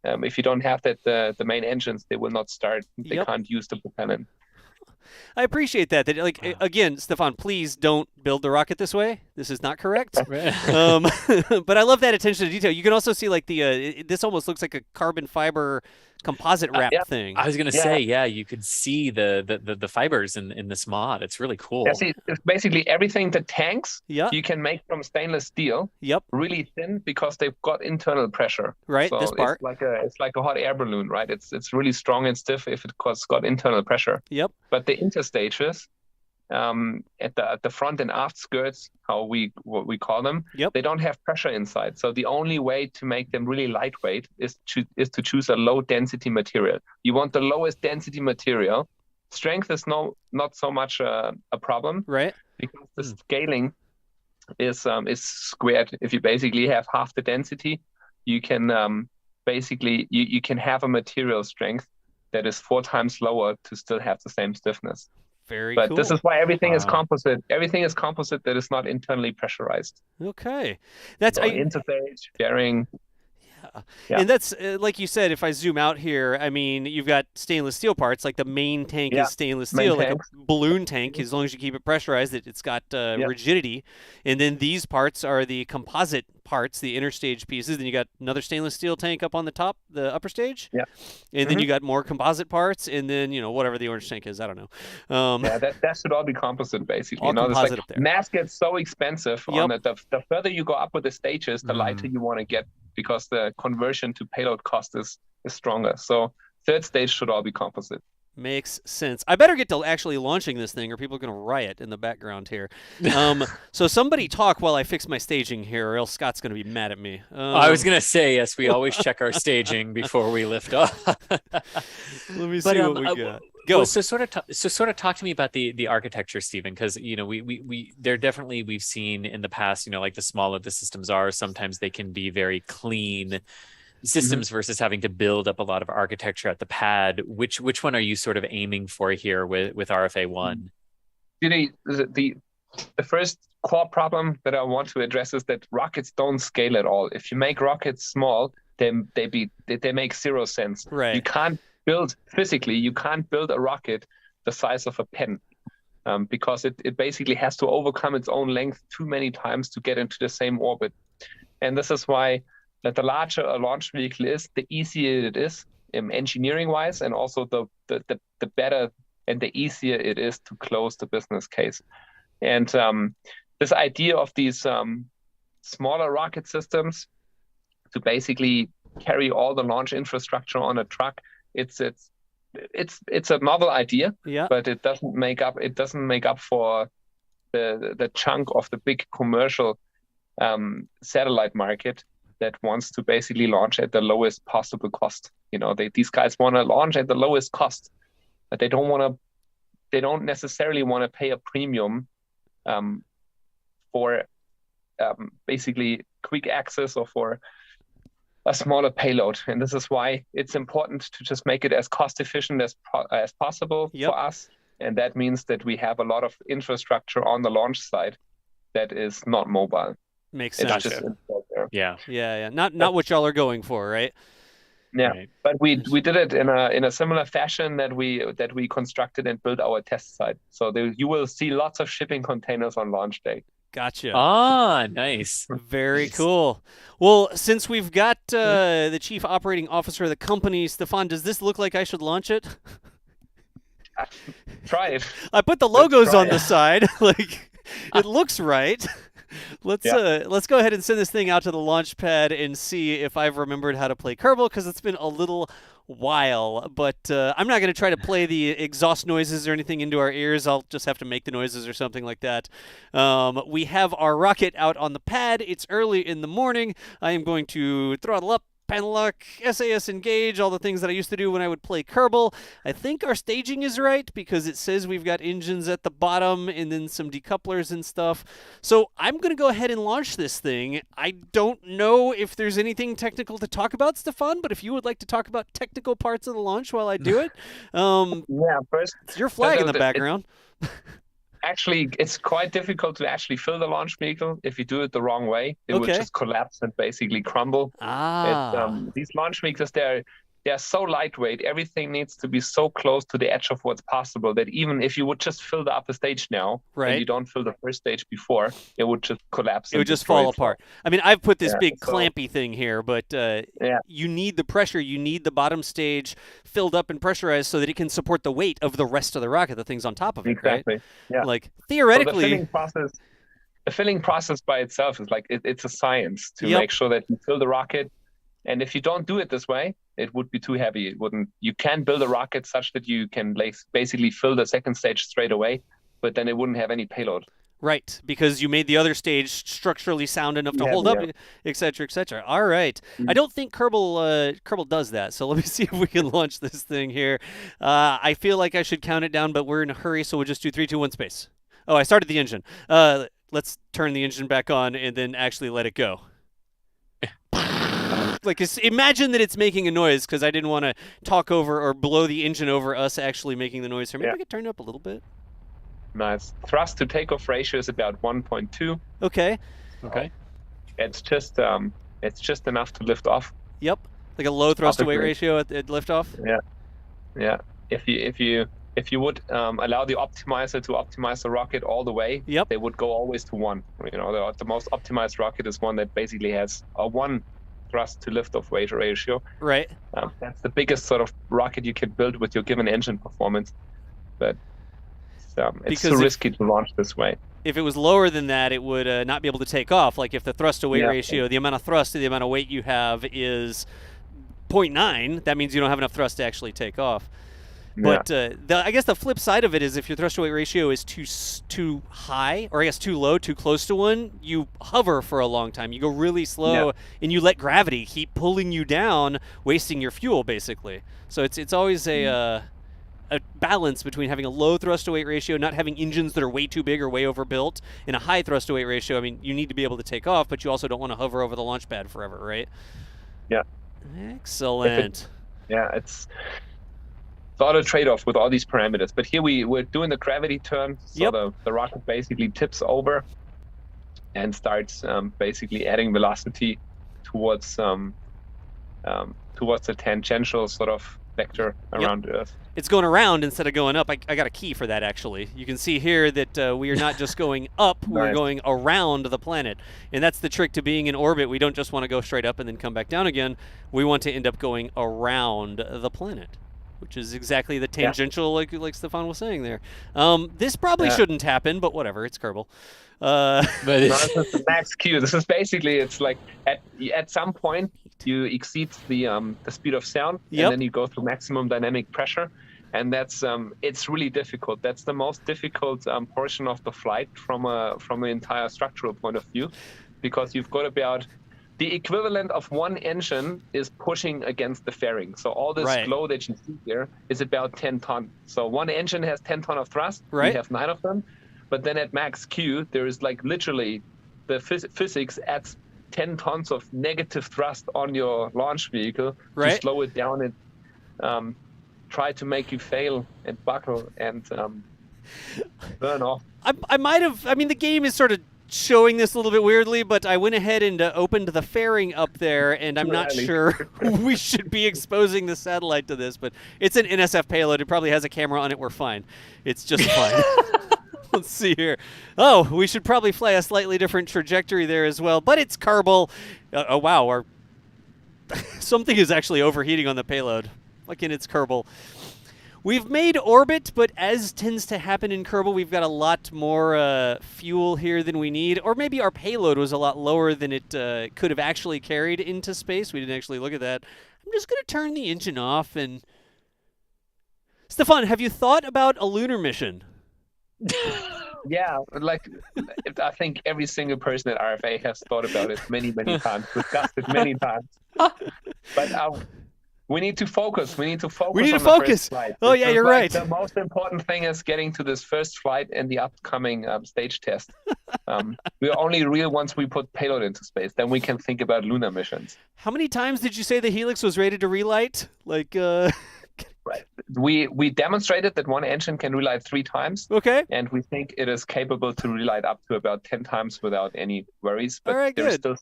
If you don't have that, the main engines, they will not start. They can't use the propellant. I appreciate that. Again, Stefan, please don't build the rocket this way. This is not correct. But I love that attention to detail. You can also see like this almost looks like a carbon fiber composite wrap thing. I was gonna say, you could see the fibers in this mod. It's really cool. See, it's basically everything the tanks you can make from stainless steel. Really thin because they've got internal pressure. Right. So this part. It's like a hot air balloon, right? It's really strong and stiff if it's got internal pressure. But the interstages at the front and aft skirts, what we call them, they don't have pressure inside. So the only way to make them really lightweight is to choose a low density material. You want the lowest density material. Strength is not so much a problem, right? Because the scaling is squared. If you basically have half the density, you can basically you can have a material strength that is 4 times lower to still have the same stiffness. Very but cool. This is why everything is composite. Everything is composite that is not internally pressurized. Okay. That's interface, bearing. Yeah. And that's like you said. If I zoom out here, I mean, you've got stainless steel parts. Like the main tank Yeah. is stainless Main steel, like tanks. a balloon tank. As long as you keep it pressurized, it's got rigidity. And then these parts are the composite parts, the interstage pieces. Then you got another stainless steel tank up on the top, the upper stage. Yeah. And then you got more composite parts, and then whatever the orange tank is, I don't know. Yeah, that should all be composite basically. All composite up there. Mass gets so expensive on it. The further you go up with the stages, the lighter you want to get, because the conversion to payload cost is stronger. So third stage should all be composite. Makes sense. I better get to actually launching this thing, or people are going to riot in the background here. So somebody talk while I fix my staging here, or else Scott's going to be mad at me. I was going to say, yes, we always check our staging before we lift off. Let me see what we got. Go. Well, so sort of talk to me about the architecture, Stephen, because we've seen in the past, like the smaller the systems are, sometimes they can be very clean systems versus having to build up a lot of architecture at the pad. Which one are you sort of aiming for here with RFA-ONE? The first core problem that I want to address is that rockets don't scale at all. If you make rockets small, they make zero sense. Right. You can't build a rocket the size of a pen, because it basically has to overcome its own length too many times to get into the same orbit. And this is why that the larger a launch vehicle is, the easier it is engineering-wise, and also the better and the easier it is to close the business case. And this idea of these smaller rocket systems to basically carry all the launch infrastructure on a truck, it's a novel idea, but it doesn't make up for the chunk of the big commercial satellite market that wants to basically launch at the lowest possible cost. These guys want to launch at the lowest cost, but they don't necessarily want to pay a premium for basically quick access or for a smaller payload. And this is why it's important to just make it as cost efficient as possible for us. And that means that we have a lot of infrastructure on the launch side that is not mobile. Makes sense. Yeah. Not what y'all are going for, right? Yeah, right. But we did it in a similar fashion that we constructed and built our test site. So you will see lots of shipping containers on launch day. Gotcha. Ah, nice. Very cool. Well, since we've got the chief operating officer of the company, Stefan, does this look like I should launch it? Try it. I put the logos on the side. It looks right. Let's go ahead and send this thing out to the launch pad and see if I've remembered how to play Kerbal, because it's been a little while. But I'm not going to try to play the exhaust noises or anything into our ears. I'll just have to make the noises or something like that. We have our rocket out on the pad. It's early in the morning. I am going to throttle up, panel lock, SAS engage, all the things that I used to do when I would play Kerbal. I think our staging is right because it says we've got engines at the bottom and then some decouplers and stuff. So I'm going to go ahead and launch this thing. I don't know if there's anything technical to talk about, Stefan, but if you would like to talk about technical parts of the launch while I do it. First, it's your flag in the background. Actually, it's quite difficult to actually fill the launch vehicle. If you do it the wrong way, it would just collapse and basically crumble. These launch vehicles, they're so lightweight. Everything needs to be so close to the edge of what's possible that even if you would just fill the upper stage now, and you don't fill the first stage before, it would just collapse. It would just fall apart. I mean, I've put this big clampy thing here, but you need the pressure. You need the bottom stage filled up and pressurized so that it can support the weight of the rest of the rocket, the things on top of it. Exactly. Right? Yeah. Like theoretically, the filling process by itself is it's a science to make sure that you fill the rocket. And if you don't do it this way, it would be too heavy. You can build a rocket such that you can basically fill the second stage straight away, but then it wouldn't have any payload. Right, because you made the other stage structurally sound enough to hold up, et cetera, et cetera. All right. I don't think Kerbal does that, so let me see if we can launch this thing here. I feel like I should count it down, but we're in a hurry, so we'll just do 3, 2, 1, space. Oh, I started the engine. Let's turn the engine back on and then actually let it go. Imagine that it's making a noise, because I didn't want to talk over or blow the engine over us actually making the noise here. Maybe I could turn it up a little bit. Nice. Thrust to takeoff ratio is about 1.2. Okay. It's just enough to lift off. Yep. Like a low thrust to weight Obviously. ratio at liftoff. Yeah. If you would allow the optimizer to optimize the rocket all the way, Yep. they would go always to 1. You know, the most optimized rocket is one that basically has a 1 thrust to liftoff weight ratio. Right. That's the biggest sort of rocket you can build with your given engine performance, but it's too risky to launch this way. If it was lower than that, it would not be able to take off. Like if the thrust to weight ratio, the amount of thrust to the amount of weight you have is 0.9, that means you don't have enough thrust to actually take off. But I guess the flip side of it is if your thrust to weight ratio is too high, or I guess too low, too close to 1, you hover for a long time. You go really slow, and you let gravity keep pulling you down, wasting your fuel basically. So it's always a balance between having a low thrust to weight ratio, not having engines that are way too big or way overbuilt, and a high thrust to weight ratio. I mean, you need to be able to take off, but you also don't want to hover over the launch pad forever, right? Yeah. Excellent. It's a lot of trade-off with all these parameters. But here we're doing the gravity turn, so the rocket basically tips over and starts basically adding velocity towards the tangential sort of vector around Earth. It's going around instead of going up. I got a key for that, actually. You can see here that we are not just going up, we're going around the planet. And that's the trick to being in orbit. We don't just want to go straight up and then come back down again. We want to end up going around the planet, which is exactly the tangential, like Stefan was saying there. This probably shouldn't happen, but whatever, it's Kerbal. But this is the max Q. This is basically, it's like at some point you exceed the speed of sound, and then you go through maximum dynamic pressure, and that's it's really difficult. That's the most difficult portion of the flight from an entire structural point of view, because you've got about the equivalent of 1 engine is pushing against the fairing. So all this flow that you see here is about 10 tons. So 1 engine has 10 tons of thrust. We have 9 of them. But then at max Q, there is like literally the physics adds 10 tons of negative thrust on your launch vehicle to slow it down and try to make you fail and buckle and burn off. I mean, the game is sort of showing this a little bit weirdly, but I went ahead and opened the fairing up there, and I'm not sure we should be exposing the satellite to this, but it's an NSF payload. It probably has a camera on it. We're fine. It's just fine. Let's see here. Oh, we should probably fly a slightly different trajectory there as well, but it's Kerbal. Oh, wow. Something is actually overheating on the payload. Like in its Kerbal. We've made orbit, but as tends to happen in Kerbal, we've got a lot more fuel here than we need. Or maybe our payload was a lot lower than it could have actually carried into space. We didn't actually look at that. I'm just going to turn the engine off and... Stefan, have you thought about a lunar mission? Yeah, like I think every single person at RFA has thought about it many times, discussed it many times. But we need to focus. We need to focus. We need to on the focus. first flight. Oh, yeah, you're right. The most important thing is getting to this first flight and the upcoming stage test. We're only real once we put payload into space. Then we can think about lunar missions. How many times did you say the Helix was rated to relight? Like, Right. We demonstrated that 1 engine can relight 3 times. Okay. And we think it is capable to relight up to about 10 times without any worries. But all right, there's still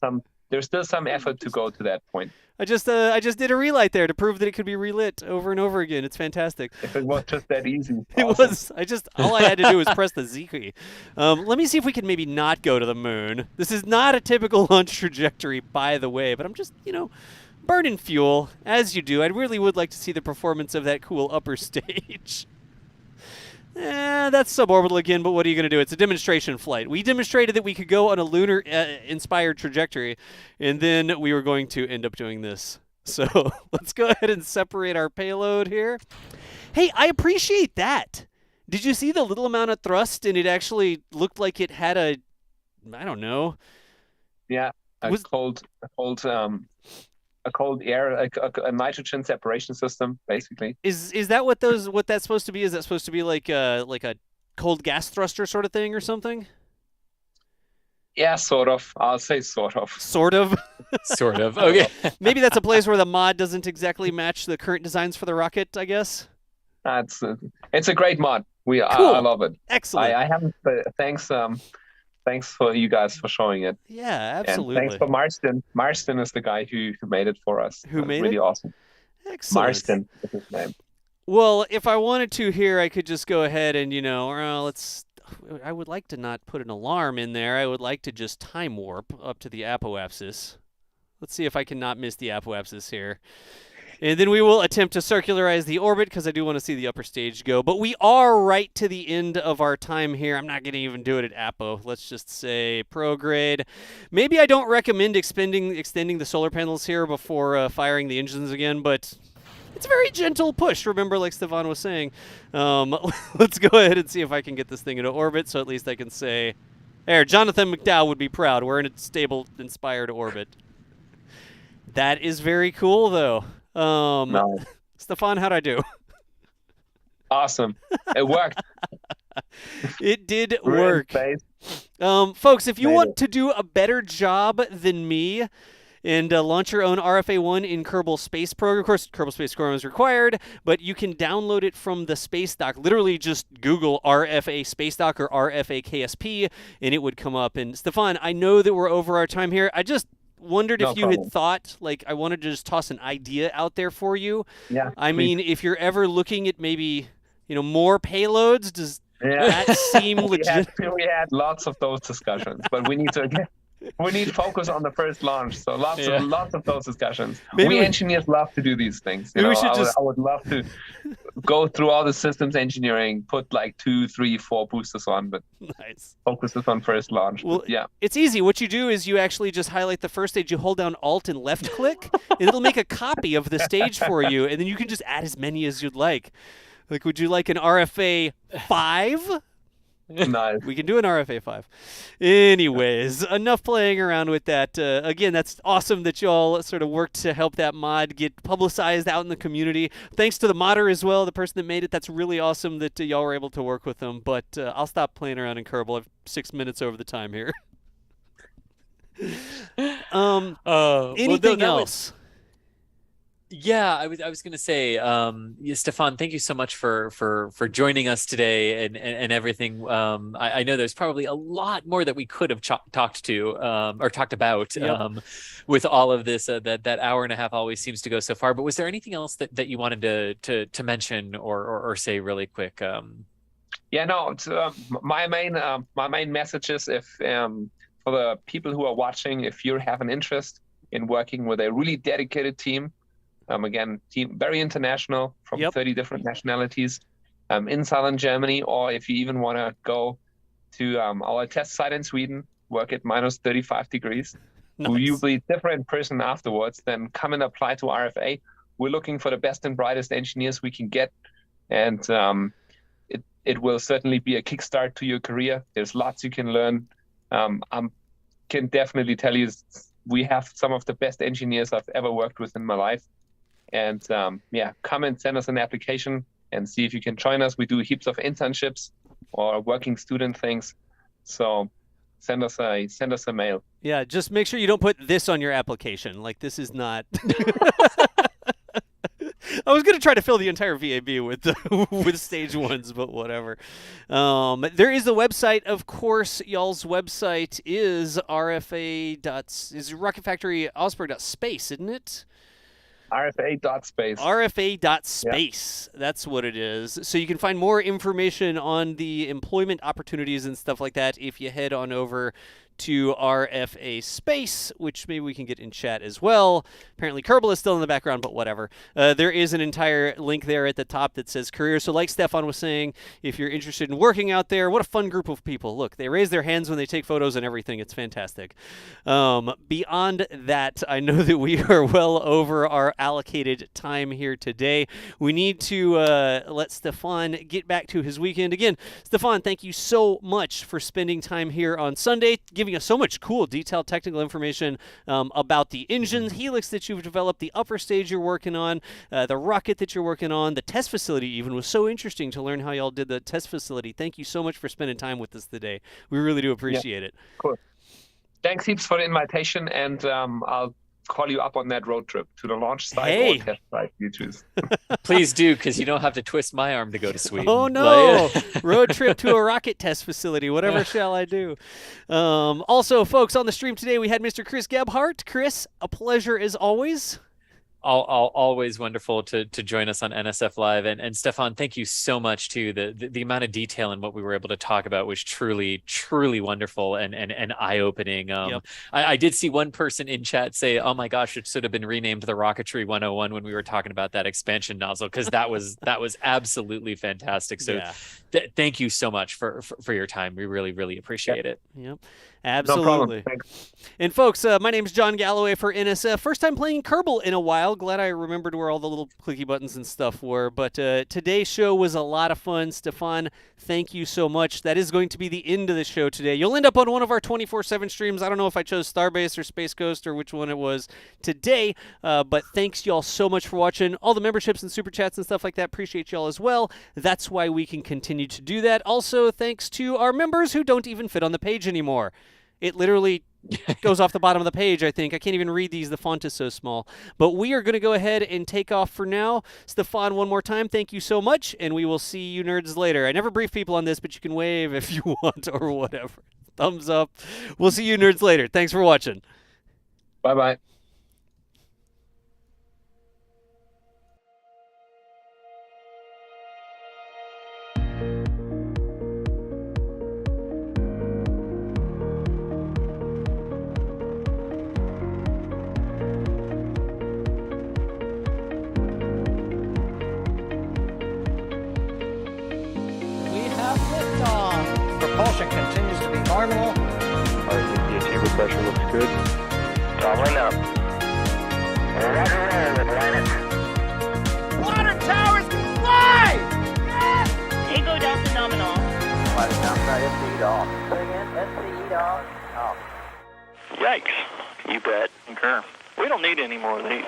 some effort to go to that point. I just did a relight there to prove that it could be relit over and over again. It's fantastic. If it was just that easy. It was. All I had to do was press the Z key. Let me see if we can maybe not go to the moon. This is not a typical launch trajectory, by the way, but I'm just, burning fuel, as you do. I really would like to see the performance of that cool upper stage. That's suborbital again, but what are you going to do? It's a demonstration flight. We demonstrated that we could go on a lunar-inspired trajectory, and then we were going to end up doing this. So let's go ahead and separate our payload here. Hey, I appreciate that. Did you see the little amount of thrust, and it actually looked like it had a, I don't know. Yeah, a cold air, a nitrogen separation system, basically. Is that what that's supposed to be? Is that supposed to be like a cold gas thruster sort of thing or something? Yeah, sort of. I'll say sort of. Sort of? Sort of. Okay. Maybe that's a place where the mod doesn't exactly match the current designs for the rocket, I guess. It's a great mod. Cool. I love it. Excellent. I haven't. Thanks thanks for you guys for showing it. Yeah, And absolutely. thanks for Marston. Marston is the guy who made it for us. Who made really it? awesome. Excellent. Marston is his name. Well, if I wanted to here, I could just go ahead and, I would like to not put an alarm in there. I would like to just time warp up to the apoapsis. Let's see if I can not miss the apoapsis here. And then we will attempt to circularize the orbit because I do want to see the upper stage go. But we are right to the end of our time here. I'm not going to even do it at apo. Let's just say prograde. Maybe I don't recommend extending the solar panels here before firing the engines again, but it's a very gentle push, remember, like Stefan was saying. Let's go ahead and see if I can get this thing into orbit, so at least I can say, there, Jonathan McDowell would be proud. We're in a stable, inspired orbit. That is very cool, though. Nice. Stefan, how'd I do? Awesome. It worked. It did We're in work. space. Folks, if you Made want it. to do a better job than me and launch your own RFA-ONE in Kerbal Space Program, of course, Kerbal Space Program is required, but you can download it from the Space Dock. Literally just Google RFA Space Dock or RFA KSP, and it would come up. And Stefan, I know that we're over our time here. I just wondered No if you problem. had thought, like, I wanted to just toss an idea out there for you. Yeah. I please. mean, if you're ever looking at maybe, more payloads, does Yeah. that seem legit? we had lots of those discussions, but we need focus on the first launch. So lots of those discussions. Maybe we we- engineers love to do these things. Maybe we should I would love to go through all the systems engineering, put like 2, 3, 4 boosters on, but Nice. focus is on first launch. Well, But yeah. It's easy. What you do is you actually just highlight the first stage. You hold down Alt and left click, and it'll make a copy of the stage for you, and then you can just add as many as you'd like. Like, would you like an RFA 5? Nice. We can do an RFA 5. Anyways, enough playing around with that. Again, that's awesome that y'all sort of worked to help that mod get publicized out in the community. Thanks to the modder as well, the person that made it. That's really awesome that y'all were able to work with them. But I'll stop playing around in Kerbal. I have 6 minutes over the time here. Anything else? Yeah, I was going to say, Stefan, thank you so much for joining us today and everything. I know there's probably a lot more that we could have talked about Yep. with all of this. That hour and a half always seems to go so far. But was there anything else that you wanted to mention or say really quick? Yeah, no. It's, my main message is if for the people who are watching, if you have an interest in working with a really dedicated team. Again, team very international from Yep. 30 different nationalities in southern Germany, or if you even want to go to our test site in Sweden, work at minus 35 degrees, Nice. you'll be different person afterwards, then come and apply to RFA. We're looking for the best and brightest engineers we can get, and it will certainly be a kickstart to your career. There's lots you can learn. I can definitely tell you we have some of the best engineers I've ever worked with in my life. And come and send us an application and see if you can join us. We do heaps of internships or working student things. So send us a mail. Yeah, just make sure you don't put this on your application. Like, this is not. I was going to try to fill the entire VAB with stage ones, but whatever. There is the website, of course. Y'all's website is is Rocket Factory Augsburg.space, isn't it? RFA.space. RFA.space. Yep. That's what it is. So you can find more information on the employment opportunities and stuff like that if you head on over to RFA Space, which maybe we can get in chat as well. Apparently Kerbal is still in the background, but whatever. There is an entire link there at the top that says career. So like Stefan was saying, if you're interested in working out there, what a fun group of people. Look, they raise their hands when they take photos and everything. It's fantastic. Beyond that, I know that we are well over our allocated time here today. We need to let Stefan get back to his weekend. Again, Stefan, thank you so much for spending time here on Sunday, giving us so much cool, detailed technical information about the engines, Helix that you've developed, the upper stage you're working on, the rocket that you're working on, the test facility even was so interesting to learn how y'all did the test facility. Thank you so much for spending time with us today. We really do appreciate it. Cool. Thanks heaps for the invitation, and I'll call you up on that road trip to the launch site Hey. or test site you choose. Please do, because you don't have to twist my arm to go to Sweden. Oh no! Like- Road trip to a rocket test facility. Whatever shall I do? Also, folks, on the stream today we had Mr. Chris Gebhardt. Chris, a pleasure as always. Always wonderful to join us on NSF Live, and Stefan, thank you so much too. The amount of detail in what we were able to talk about was truly wonderful and eye-opening. Yep. I did see one person in chat say, "Oh my gosh, it should have been renamed the Rocketry 101 when we were talking about that expansion nozzle," because that was absolutely fantastic. So Yeah. Thank you so much for your time. We really appreciate it. Yep. No problem. Absolutely. Thanks. And folks, my name's John Galloway for NSF. First time playing Kerbal in a while. Glad I remembered where all the little clicky buttons and stuff were. But today's show was a lot of fun. Stefan, thank you so much. That is going to be the end of the show today. You'll end up on one of our 24/7 streams. I don't know if I chose Starbase or Space Coast or which one it was today. But thanks y'all so much for watching. All the memberships and super chats and stuff like that. Appreciate y'all as well. That's why we can continue to do that. Also, thanks to our members who don't even fit on the page anymore. It literally goes off the bottom of the page, I think. I can't even read these. The font is so small. But we are going to go ahead and take off for now. Stefan, one more time, thank you so much, and we will see you nerds later. I never brief people on this, but you can wave if you want or whatever. Thumbs up. We'll see you nerds later. Thanks for watching. Bye-bye. We have liftoff. Propulsion continues to be nominal. EDT pressure looks good. Doubling up. Roger roll with Atlantis. Water towers can fly! Yes! Tango Delta nominal. Flight outside SCE off. Say again, SCE off. Yikes. You bet. Concur. We don't need any more of these.